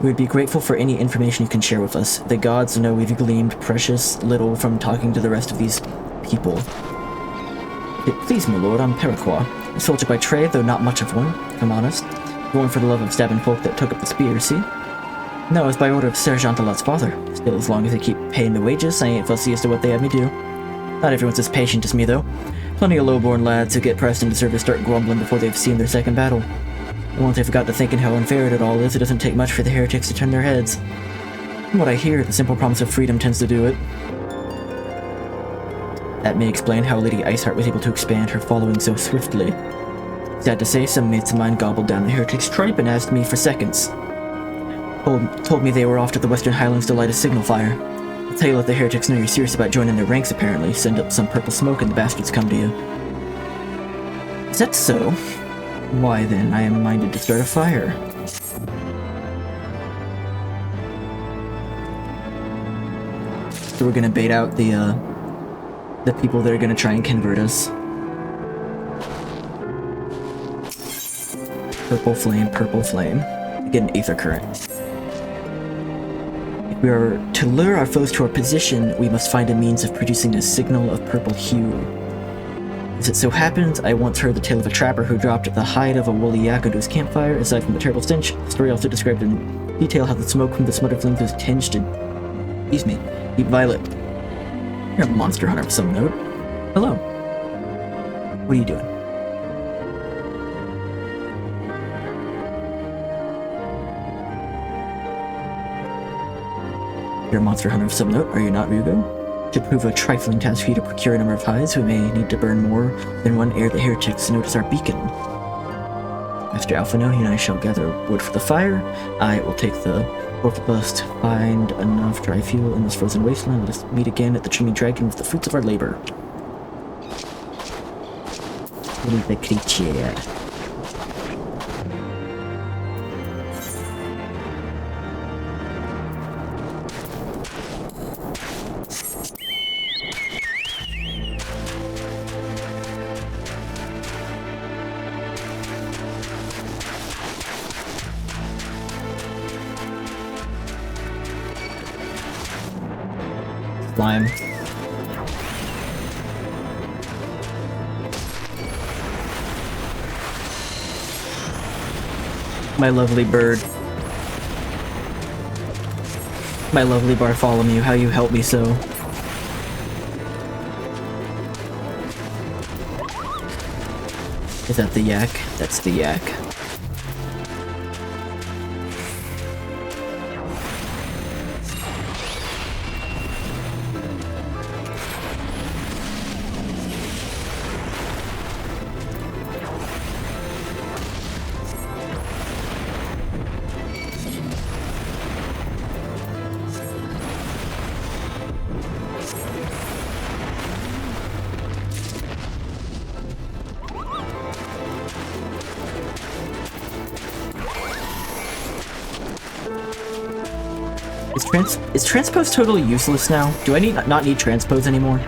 We would be grateful for any information you can share with us. The gods know we've gleaned precious little from talking to the rest of these people. Please, my lord, I'm Paraquois. A soldier by trade, though not much of one, if I'm honest. Going for the love of stabbing folk that took up the spear, see? No, it's by order of Sergeant Alot's father. Still, as long as they keep paying the wages, I ain't fussy as to what they have me do. Not everyone's as patient as me, though. Plenty of low-born lads who get pressed into service start grumbling before they've seen their second battle. And once they've got to thinking how unfair it all is, it doesn't take much for the heretics to turn their heads. From what I hear, the simple promise of freedom tends to do it. That may explain how Lady Iceheart was able to expand her following so swiftly. Sad to say, some mates of mine gobbled down the heretics' tripe and asked me for seconds. Told me they were off to the Western Highlands to light a signal fire. That's how you let the heretics know you're serious about joining their ranks, apparently. Send up some purple smoke and the bastards come to you. Is that so? Why then, I am minded to start a fire. So we're gonna bait out the people that are gonna try and convert us. Purple flame, purple flame. Get an aether current. If we are to lure our foes to our position, we must find a means of producing a signal of purple hue. As it so happens, I once heard the tale of a trapper who dropped the hide of a woolly yak into his campfire. Aside from the terrible stench, the story also described in detail how the smoke from the smuttered flames was tinged in, deep violet. You're a monster hunter of some note. Hello. What are you doing? You're a monster hunter of some note, are you not, Ryugo? To prove a trifling task for you to procure a number of hides, we may need to burn more than one ere the heretics notice our beacon. Master Alphino and I shall gather wood for the fire. I will take the bus to find enough dry fuel in this frozen wasteland. Let us meet again at the Dreaming Dragon with the fruits of our labor. Leave the creature. Slime. My lovely bird. My lovely Bartholomew, how you help me so. Is that the yak? That's the yak. Is transpose totally useless now? Do I not need transpose anymore?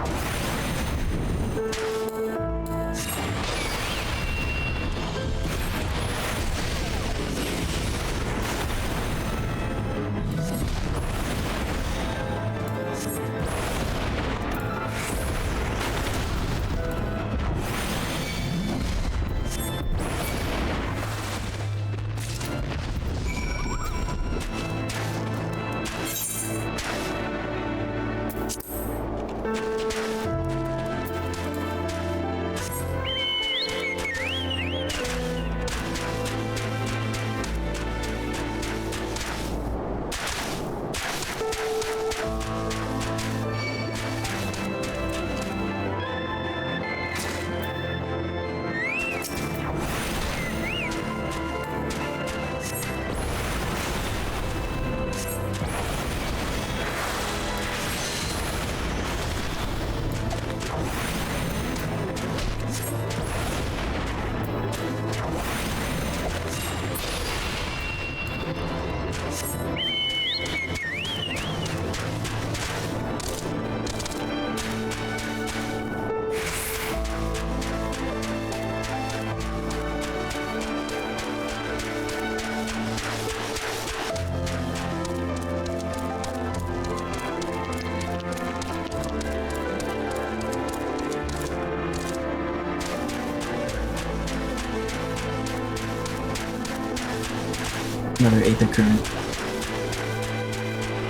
Another Aether Current.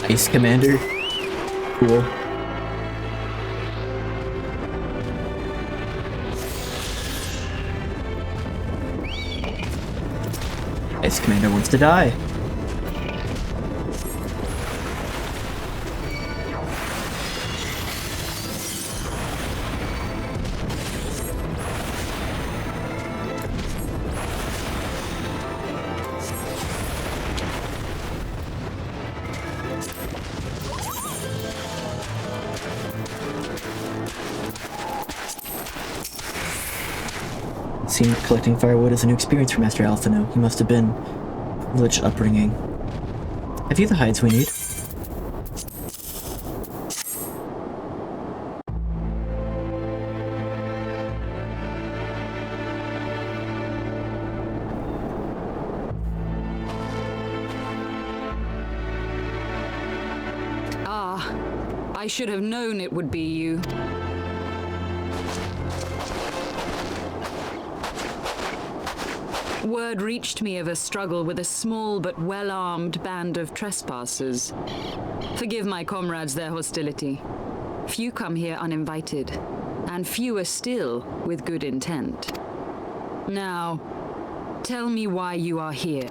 Ice Commander. Cool. Ice Commander wants to die. Seemed collecting firewood is a new experience for Master Alphino. He must have been privileged upbringing. Have you the hides we need? Ah, I should have known it would be you. Word reached me of a struggle with a small but well-armed band of trespassers. Forgive my comrades their hostility. Few come here uninvited, and fewer still with good intent. Now, tell me why you are here.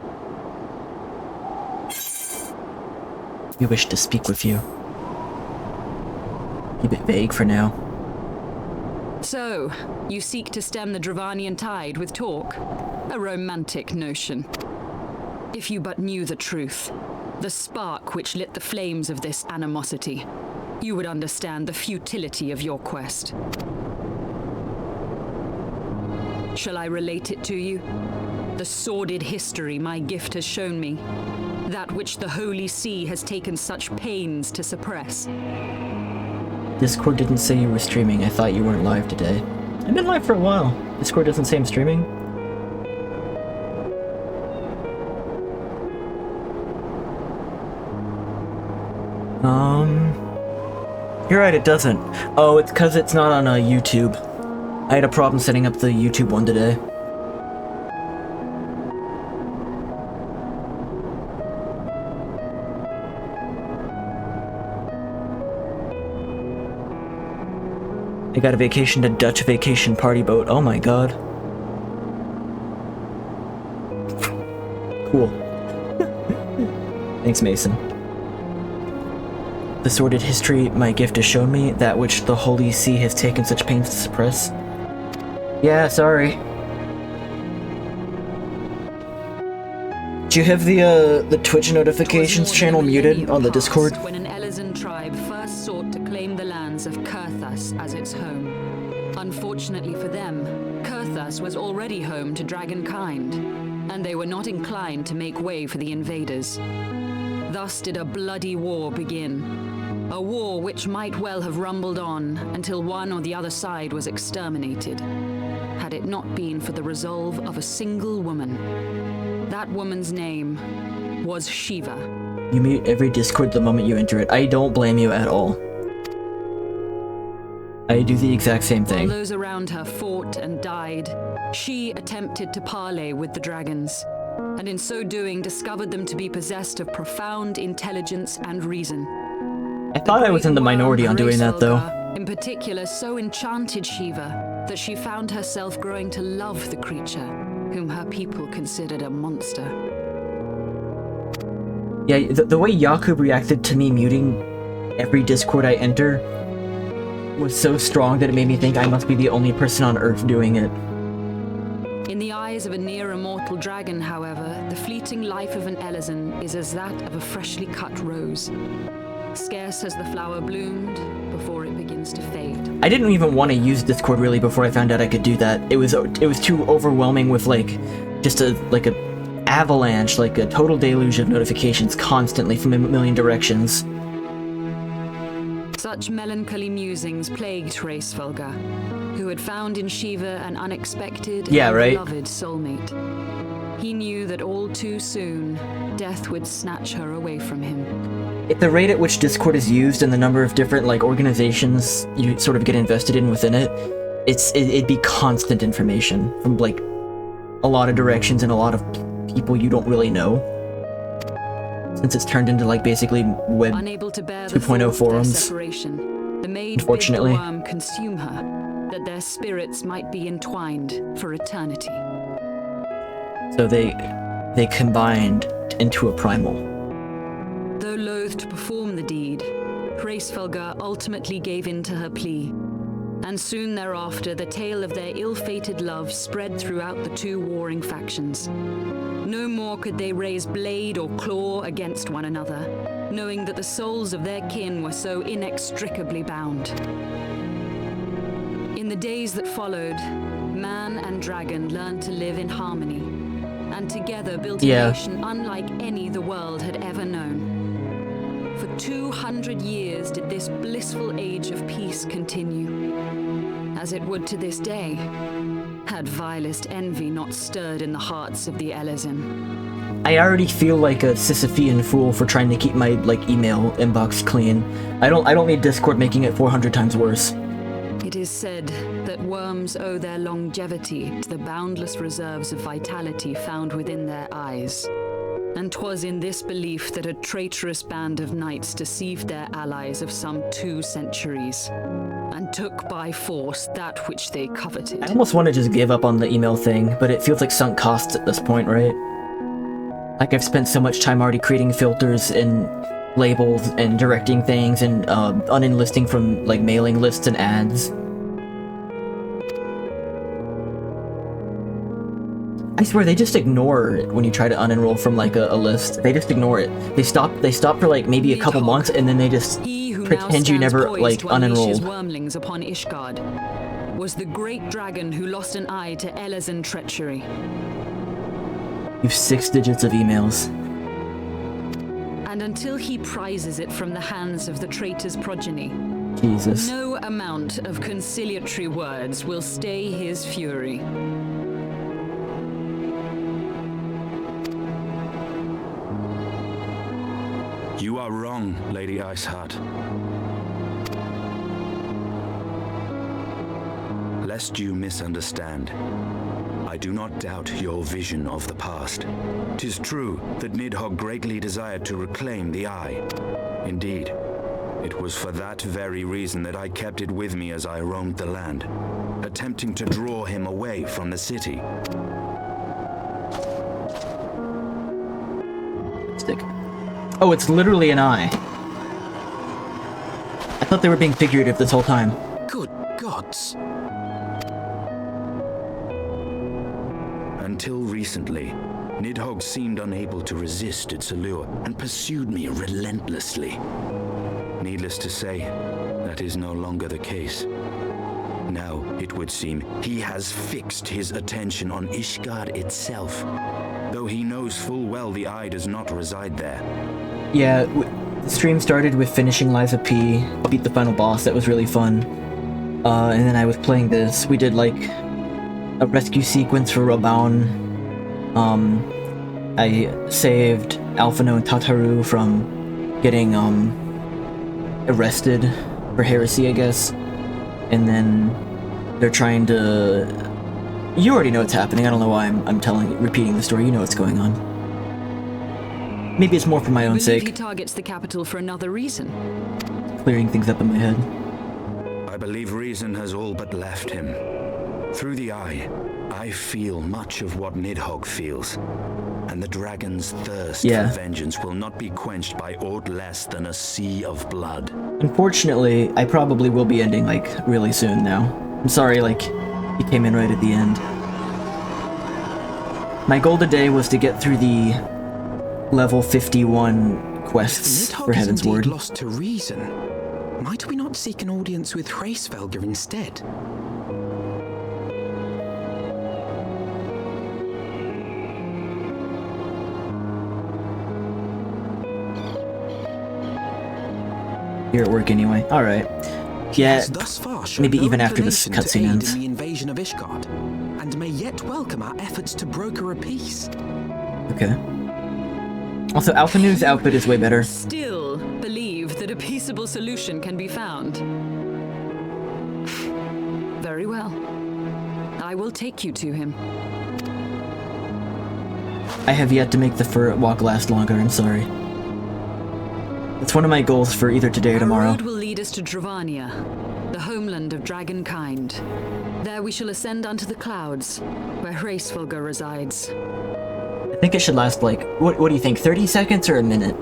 We wish to speak with you. Keep it vague for now. So, you seek to stem the Dravanian tide with talk? A romantic notion. If you but knew the truth, the spark which lit the flames of this animosity, you would understand the futility of your quest. Shall I relate it to you? The sordid history my gift has shown me. That which the Holy See has taken such pains to suppress. Discord didn't say you were streaming. I thought you weren't live today. I've been live for a while. Discord doesn't say I'm streaming. You're right, it doesn't. Oh, it's because it's not on YouTube. I had a problem setting up the YouTube one today. I got a vacation to Dutch Vacation Party Boat. Oh my god. Cool. Thanks, Mason. The sordid history my gift has shown me, that which the Holy See has taken such pains to suppress. Yeah, sorry. Do you have the Twitch notifications channel muted on the Discord? When an Elezen tribe first sought to claim the lands of Kurthas as its home. Unfortunately for them, Kurthas was already home to dragonkind, and they were not inclined to make way for the invaders. Thus did a bloody war begin. A war which might well have rumbled on until one or the other side was exterminated, had it not been for the resolve of a single woman. That woman's name was Shiva. You mute every Discord the moment you enter it. I don't blame you at all. I do the exact same thing. While those around her fought and died, she attempted to parley with the dragons, and in so doing discovered them to be possessed of profound intelligence and reason. I thought I was in the minority on doing that, though. In particular, so enchanted Shiva that she found herself growing to love the creature, whom her people considered a monster. Yeah, the way Jakub reacted to me muting every Discord I enter was so strong that it made me think I must be the only person on Earth doing it. In the eyes of a near-immortal dragon, however, the fleeting life of an Elezen is as that of a freshly cut rose. Scarce has the flower bloomed before it begins to fade. I didn't even want to use Discord really before I found out I could do that. It was too overwhelming with just a avalanche, like a total deluge of notifications constantly from a million directions. Such melancholy musings plagued Hraesvelga, who had found in Shiva an unexpected and beloved soulmate. He knew that all too soon, death would snatch her away from him. At the rate at which Discord is used and the number of different organizations you sort of get invested in within it, it'd be constant information from a lot of directions and a lot of people you don't really know. since it's turned into like basically web Unable to bear the 2.0 thought of their forums. separation, the maid Unfortunately. bid the worm consume her, that their spirits might be entwined for eternity. So they combined into a primal. Though loath to perform the deed, Hraesvelga ultimately gave in to her plea, and soon thereafter the tale of their ill-fated love spread throughout the two warring factions. No more could they raise blade or claw against one another, knowing that the souls of their kin were so inextricably bound. In the days that followed, man and dragon learned to live in harmony, and together built a nation unlike any the world had ever known. For 200 years did this blissful age of peace continue, as it would to this day, had vilest envy not stirred in the hearts of the Elezen. I already feel like a Sisyphean fool for trying to keep my like email inbox clean. I don't need Discord making it 400 times worse. It is said that worms owe their longevity to the boundless reserves of vitality found within their eyes. And 'twas in this belief that a traitorous band of knights deceived their allies of some 2 centuries, and took by force that which they coveted. I almost want to just give up on the email thing, but it feels like sunk costs at this point, right? Like I've spent so much time already creating filters and labels and directing things and unenlisting from like mailing lists and ads. I swear they just ignore it when you try to unenroll from like a list. They just ignore it. They stop for like maybe a couple months and then they just pretend you never like unenrolled. Wormlings upon Ishgard was the great dragon who lost an eye to Elezen treachery. You've 6 digits of emails. And until he prizes it from the hands of the traitor's progeny, Jesus. no amount of conciliatory words will stay his fury. You are wrong, Lady Iceheart. Lest you misunderstand, I do not doubt your vision of the past. 'Tis true that Nidhogg greatly desired to reclaim the Eye. Indeed, it was for that very reason that I kept it with me as I roamed the land, attempting to draw him away from the city. Stick. Oh, it's literally an eye. I thought they were being figurative this whole time. Good gods. Until recently, Nidhogg seemed unable to resist its allure and pursued me relentlessly. Needless to say, that is no longer the case. Now, it would seem, he has fixed his attention on Ishgard itself, though he knows full well the Eye does not reside there. Yeah, the stream started with finishing Liza P, beat the final boss, that was really fun. And then I was playing this. We did like a rescue sequence for Rabaun. I saved Alphino and Tataru from getting arrested for heresy, I guess. And then they're trying to... You already know what's happening. I don't know why I'm repeating the story. You know what's going on. Maybe it's more for my own sake. He targets the capital for another reason. Clearing things up in my head. I believe reason has all but left him. Through the Eye, I feel much of what Nidhogg feels. And the dragon's thirst for vengeance will not be quenched by aught less than a sea of blood. Unfortunately, I probably will be ending, like, really soon now. I'm sorry, like, he came in right at the end. My goal today was to get through the level 51 quests for Heavensward. Lost to reason. Might we not seek an audience with Hraesvelga instead? You're at work anyway. Alright. Yeah, maybe even after this cutscene ends. In the invasion of Ishgard, and may yet welcome our efforts to broker a peace. Okay. Also, Alphanu's outfit is way better. Still believe that a peaceable solution can be found. Very well. I will take you to him. I have yet to make the fur walk last longer, I'm sorry. It's one of my goals for either today or Our tomorrow. road will lead us to Dravania, the homeland of dragonkind. There we shall ascend unto the clouds, where Hraesvelga resides. I think it should last like, what do you think, 30 seconds or a minute?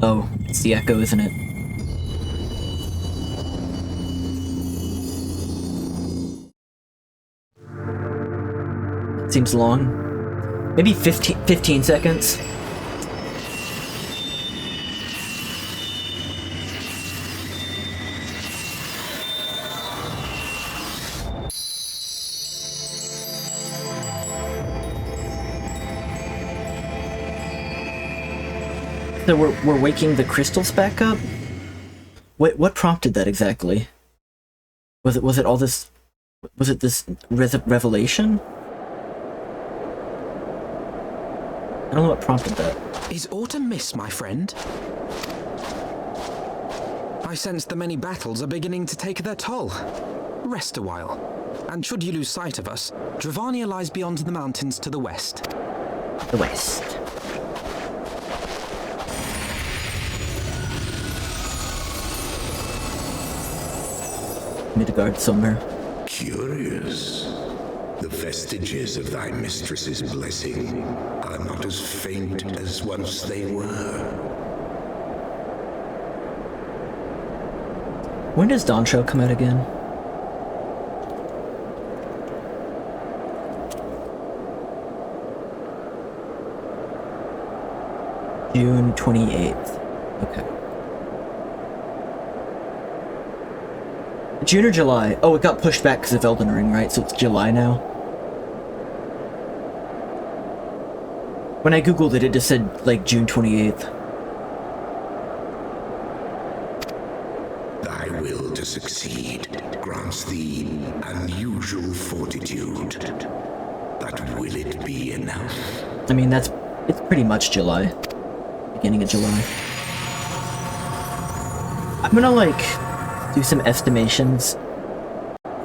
Oh, it's the echo, isn't it? Seems long. Maybe 15 seconds. So we're waking the crystals back up? What prompted that exactly? Was it all this? Was it this revelation? I don't know what prompted that. Is aught amiss, my friend? I sense the many battles are beginning to take their toll. Rest a while, and should you lose sight of us, Dravania lies beyond the mountains to the west. The west. Midgard somewhere. Curious. The vestiges of thy mistress's blessing are not as faint as once they were. When does Dawn Show come out again? June 28th. Okay. June or July? Oh, it got pushed back because of Elden Ring, right? So it's July now? When I googled it, it just said, like, June 28th. Thy will to succeed grants thee unusual fortitude. But will it be enough? I mean, it's pretty much July. Beginning of July. I'm gonna, like, do some estimations.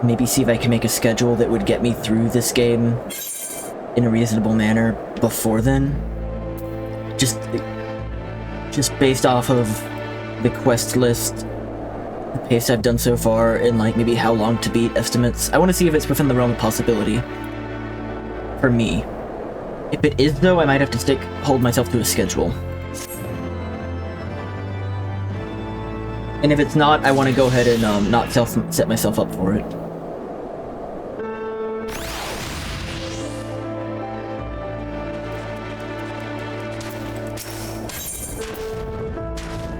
Maybe see if I can make a schedule that would get me through this game in a reasonable manner before then. Just based off of the quest list, the pace I've done so far, and like maybe how long to beat estimates. I want to see if it's within the realm of possibility. For me. If it is though, I might have to hold myself to a schedule. And if it's not, I want to go ahead and not set myself up for it.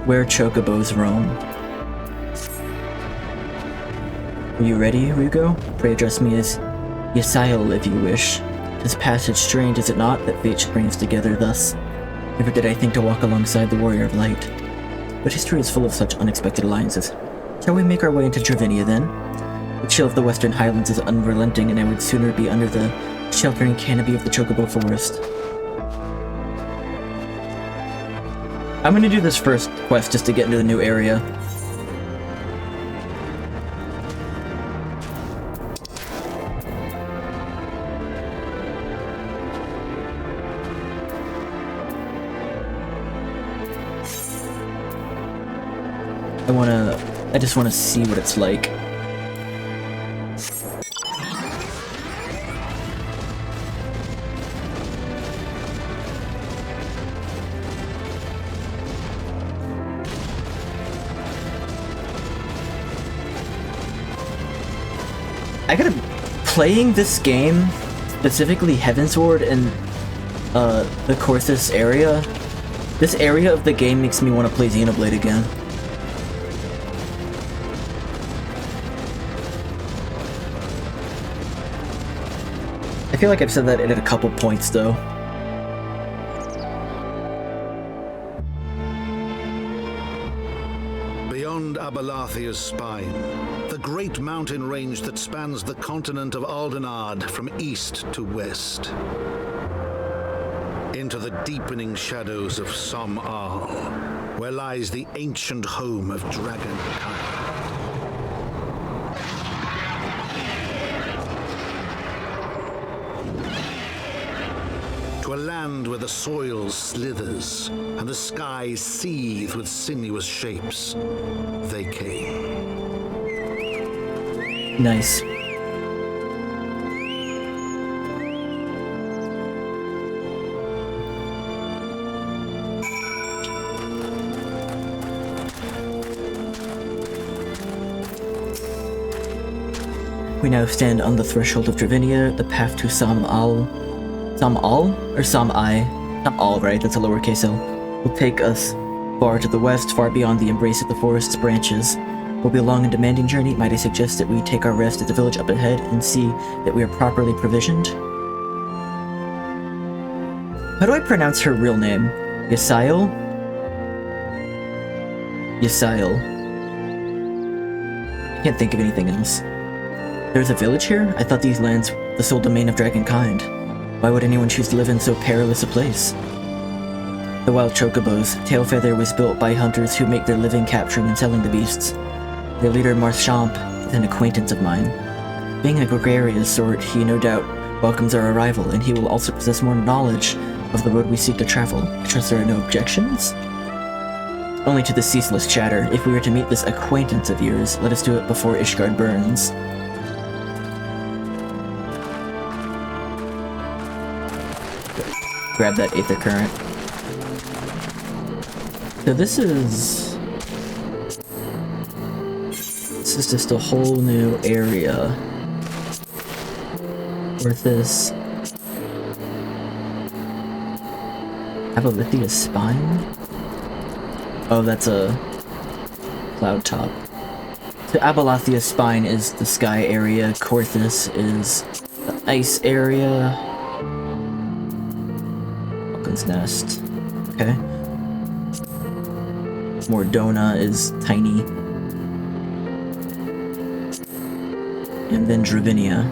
Where chocobos roam. Are you ready, Rugo? Pray address me as Yasiel if you wish. This passage strange, is it not, that fate should bring us together thus? Never did I think to walk alongside the Warrior of Light. But history is full of such unexpected alliances. Shall we make our way into Dravania then? The chill of the Western Highlands is unrelenting, and I would sooner be under the sheltering canopy of the Chocobo Forest. I'm gonna do this first quest just to get into the new area. I just wanna see what it's like. I gotta... Playing this game, specifically Heavensward and the Corthus area, this area of the game makes me want to play Xenoblade again. I feel like I've said that at a couple points though. Beyond Abalathia's spine, the great mountain range that spans the continent of Aldenard from east to west. Into the deepening shadows of Som-Al, where lies the ancient home of dragonkind. land where the soil slithers and the skies seethe with sinuous shapes, they came. Nice. We now stand on the threshold of Dravinia, the path to Sam'al, or Sam'ai? Sam'al, right? That's a lowercase l. Will take us far to the west, far beyond the embrace of the forest's branches. Will be a long and demanding journey. Might I suggest that we take our rest at the village up ahead and see that we are properly provisioned? How do I pronounce her real name? Ysayle? Ysayle. I can't think of anything else. There's a village here? I thought these lands were the sole domain of dragonkind. Why would anyone choose to live in so perilous a place? The wild chocobos. Tailfeather was built by hunters who make their living capturing and selling the beasts. Their leader, Marchamp, is an acquaintance of mine. Being a gregarious sort, he no doubt welcomes our arrival, and he will also possess more knowledge of the road we seek to travel. I trust there are no objections? Only to the ceaseless chatter. If we were to meet this acquaintance of yours, let us do it before Ishgard burns. Grab that Aether Current. So this is just a whole new area. Worth this. Abolithia Spine? Oh, that's a cloud top. So Abalathia Spine is the sky area, Korthus is the ice area. Falcon's Nest. Okay. Mordona is tiny. And then Dravinia,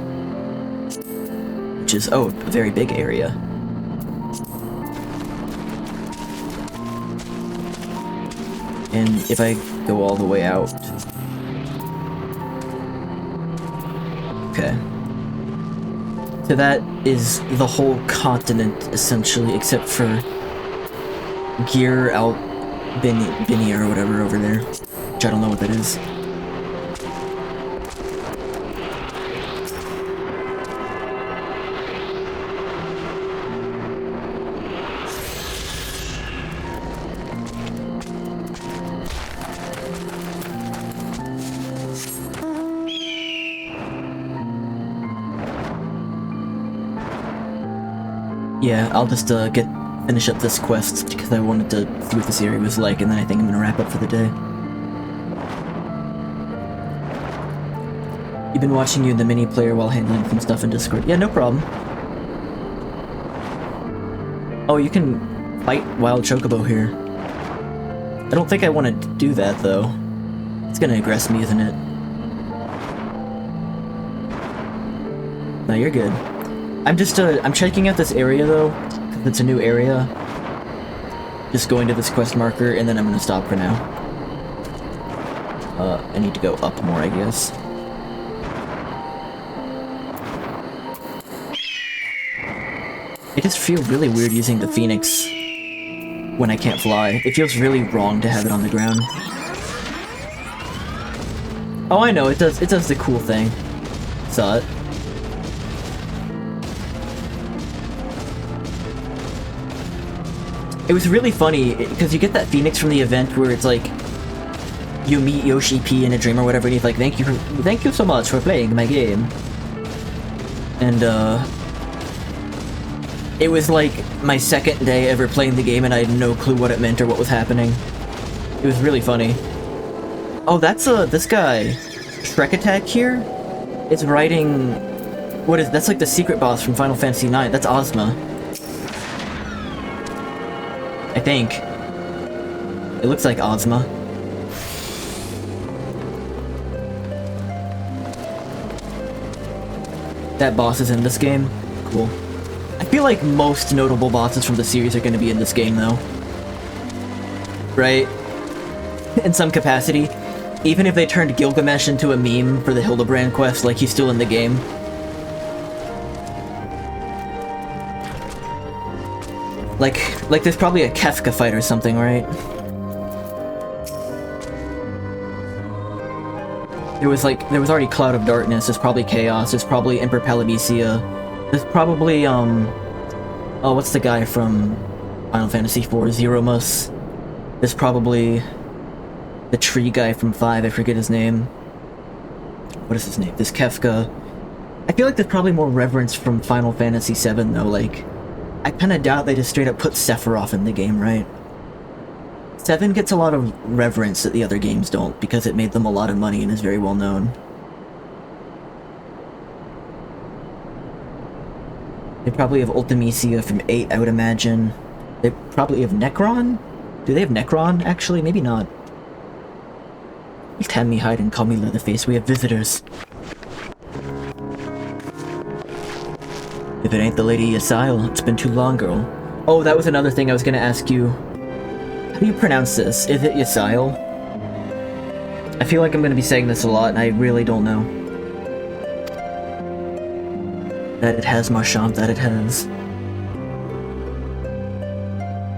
which is, oh, a very big area. And if I go all the way out... Okay. So that is the whole continent, essentially, except for Gear Albini or whatever over there, which I don't know what that is. Yeah, I'll just finish up this quest because I wanted to see what this area was like, and then I think I'm gonna wrap up for the day. You've been watching you in the mini player while handling some stuff in Discord. Yeah, no problem. Oh, you can fight Wild Chocobo here. I don't think I want to do that though. It's gonna aggress me, isn't it? No, you're good. I'm just, I'm checking out this area, though, because it's a new area. Just going to this quest marker, and then I'm gonna stop for now. I need to go up more, I guess. I just feel really weird using the Phoenix when I can't fly. It feels really wrong to have it on the ground. Oh, I know, it does the cool thing. Saw it. It was really funny, because you get that Phoenix from the event where it's like, you meet Yoshi P in a dream or whatever, and he's like, thank you so much for playing my game. And, it was like my second day ever playing the game, and I had no clue what it meant or what was happening. It was really funny. Oh, that's, this guy, Shrek Attack here, is riding, that's like the secret boss from Final Fantasy IX, that's Ozma. I think. It looks like Ozma. That boss is in this game? Cool. I feel like most notable bosses from the series are going to be in this game, though. Right? In some capacity. Even if they turned Gilgamesh into a meme for the Hildebrand quest, like he's still in the game. Like there's probably a Kefka fight or something, right? There was already Cloud of Darkness, there's probably Chaos, there's probably Emperor Palamisia, there's probably, oh, what's the guy from Final Fantasy IV, Zeromus? There's probably the tree guy from 5, I forget his name. What is his name? There's Kefka. I feel like there's probably more reverence from Final Fantasy VII, though, like, I kinda doubt they just straight up put Sephiroth in the game, right? 7 gets a lot of reverence that the other games don't, because it made them a lot of money and is very well known. They probably have Ultimisia from 8, I would imagine. They probably have Necron? Do they have Necron, actually? Maybe not. Just have me hide and call me Leatherface, we have visitors. If it ain't the Lady Ysayle, it's been too long, girl. Oh, that was another thing I was gonna ask you. How do you pronounce this? Is it Ysayle? I feel like I'm gonna be saying this a lot, and I really don't know. That it has, Marchand, that it has.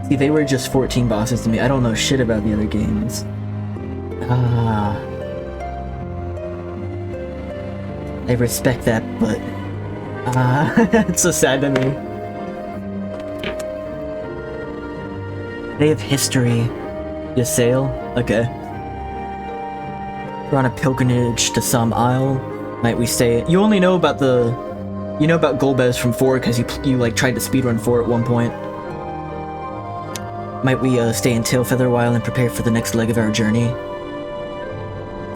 See, they were just 14 bosses to me. I don't know shit about the other games. Ah. I respect that, but... it's so sad to me. They have history. Ysayle? Okay. We're on a pilgrimage to some isle. Might we stay... You only know about the... You know about Golbez from 4 because you like tried to speedrun 4 at one point. Might we stay in Tailfeather a while and prepare for the next leg of our journey?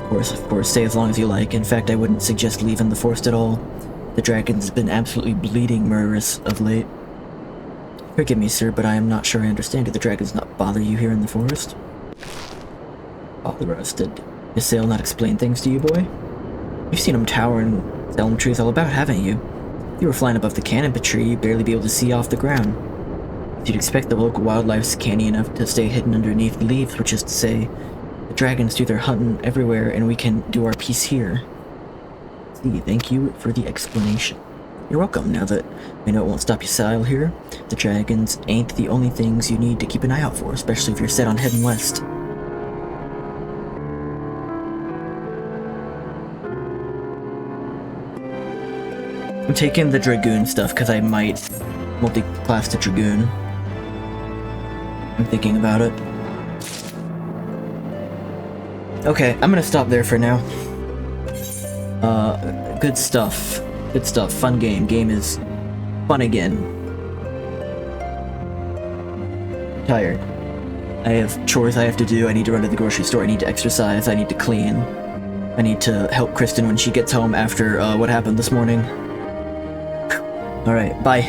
Of course, stay as long as you like. In fact, I wouldn't suggest leaving the forest at all. The dragon's been absolutely bleeding murderous of late. Forgive me, sir, but I am not sure I understand. Did the dragons not bother you here in the forest? Bother us? Did Ysayle not explain things to you, boy? You've seen him tower and tell him truth all about, haven't you? If you were flying above the canopy tree, you'd barely be able to see off the ground. You'd expect the local wildlife's canny enough to stay hidden underneath the leaves, which is to say, the dragons do their hunting everywhere and we can do our piece here. See, thank you for the explanation. You're welcome. Now that I know it won't stop Ysayle here, the dragons ain't the only things you need to keep an eye out for, especially if you're set on heading west. I'm taking the Dragoon stuff because I might multi-class to Dragoon. I'm thinking about it. Okay, I'm gonna stop there for now. Good stuff. Good stuff. Fun game. Game is fun again. I'm tired. I have chores I have to do. I need to run to the grocery store. I need to exercise. I need to clean. I need to help Kristen when she gets home after what happened this morning. Alright, bye.